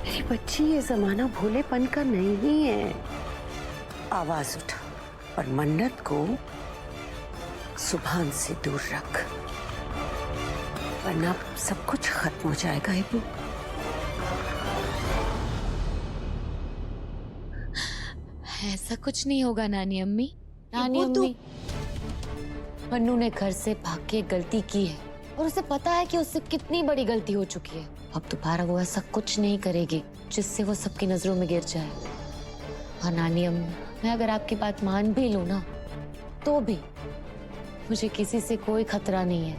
मेरी बच्ची, ये जमाना भोलेपन का नहीं है। आवाज उठा और मन्नत को सुभान से दूर रख, वरना सब कुछ खत्म हो जाएगा इबू। ऐसा कुछ नहीं होगा नानी अम्मी। नानी अम्मी, मन्नू ने घर से भाग के गलती की है और उसे पता है कि उससे कितनी बड़ी गलती हो चुकी है। अब दोबारा वो ऐसा कुछ नहीं करेगी जिससे वो सबकी नजरों में गिर जाए। और नानी अम्मी, मैं अगर आपकी बात मान भी लूं ना, तो भी मुझे किसी से कोई खतरा नहीं है।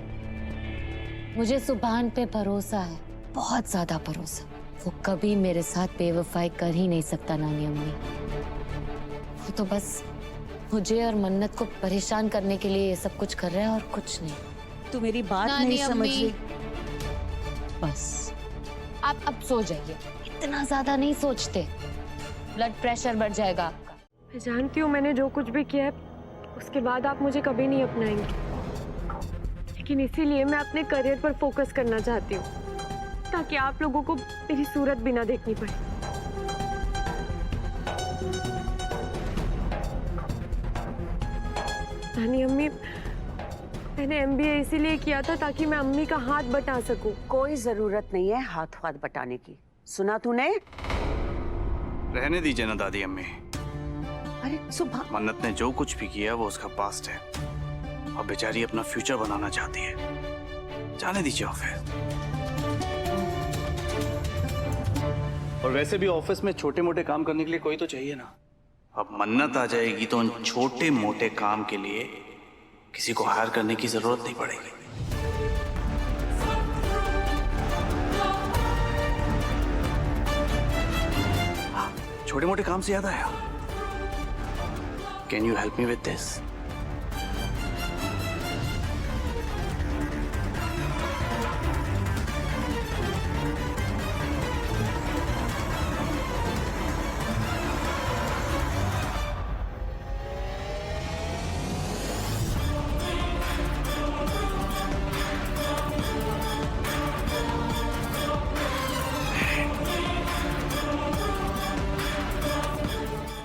मुझे सुभान पे भरोसा है, बहुत ज्यादा भरोसा। वो कभी मेरे साथ बेवफाई कर ही नहीं सकता नानी अम्मी। वो तो बस मुझे और मन्नत को परेशान करने के लिए ये सब कुछ कर रहा है और कुछ नहीं। तू मेरी बात नहीं समझ रही। बस आप अब सो जाइए, इतना ज्यादा नहीं सोचते, ब्लड प्रेशर बढ़ जाएगा आपका। मैं जानती हूँ मैंने जो कुछ भी किया है उसके बाद आप मुझे कभी नहीं अपनाएंगे, लेकिन इसीलिए मैं अपने करियर पर फोकस करना चाहती हूँ ताकि आप लोगों को मेरी सूरत भी ना देखनी पड़े। नानी अम्मी, मैंने MBA इसीलिए किया था ताकि मैं अम्मी का हाथ बटा सकूं। कोई जरूरत नहीं है हाथ बटाने की, सुना तूने? रहने दीजिए ना दादी अम्मी। अरे सुभान, मन्नत ने जो कुछ भी किया वो उसका पास्ट है। अब बेचारी अपना फ्यूचर बनाना चाहती है, जाने दीजिए ऑफिस। और वैसे भी ऑफिस में छोटे मोटे काम करने के लिए कोई तो चाहिए ना। अब मन्नत आ जाएगी तो उन छोटे मोटे काम के लिए किसी को हायर करने की जरूरत नहीं पड़ेगी। छोटे मोटे काम से याद आया, can you help me with this?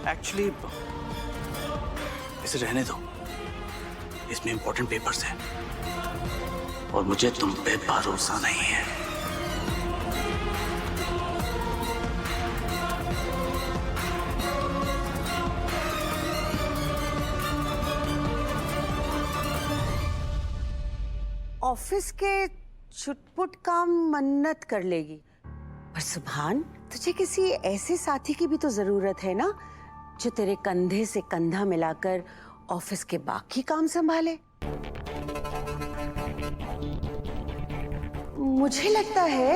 Actually इसे रहने दो, इसमें इंपॉर्टेंट पेपर्स हैं। और मुझे तुम पे भरोसा नहीं है। ऑफिस के छुटपुट काम मन्नत कर लेगी, पर सुभान तुझे किसी ऐसे साथी की भी तो जरूरत है ना, जो तेरे कंधे से कंधा मिलाकर ऑफिस के बाकी काम संभाले। मुझे लगता है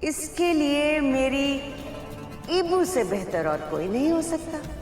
इसके लिए मेरी इबू से बेहतर और कोई नहीं हो सकता।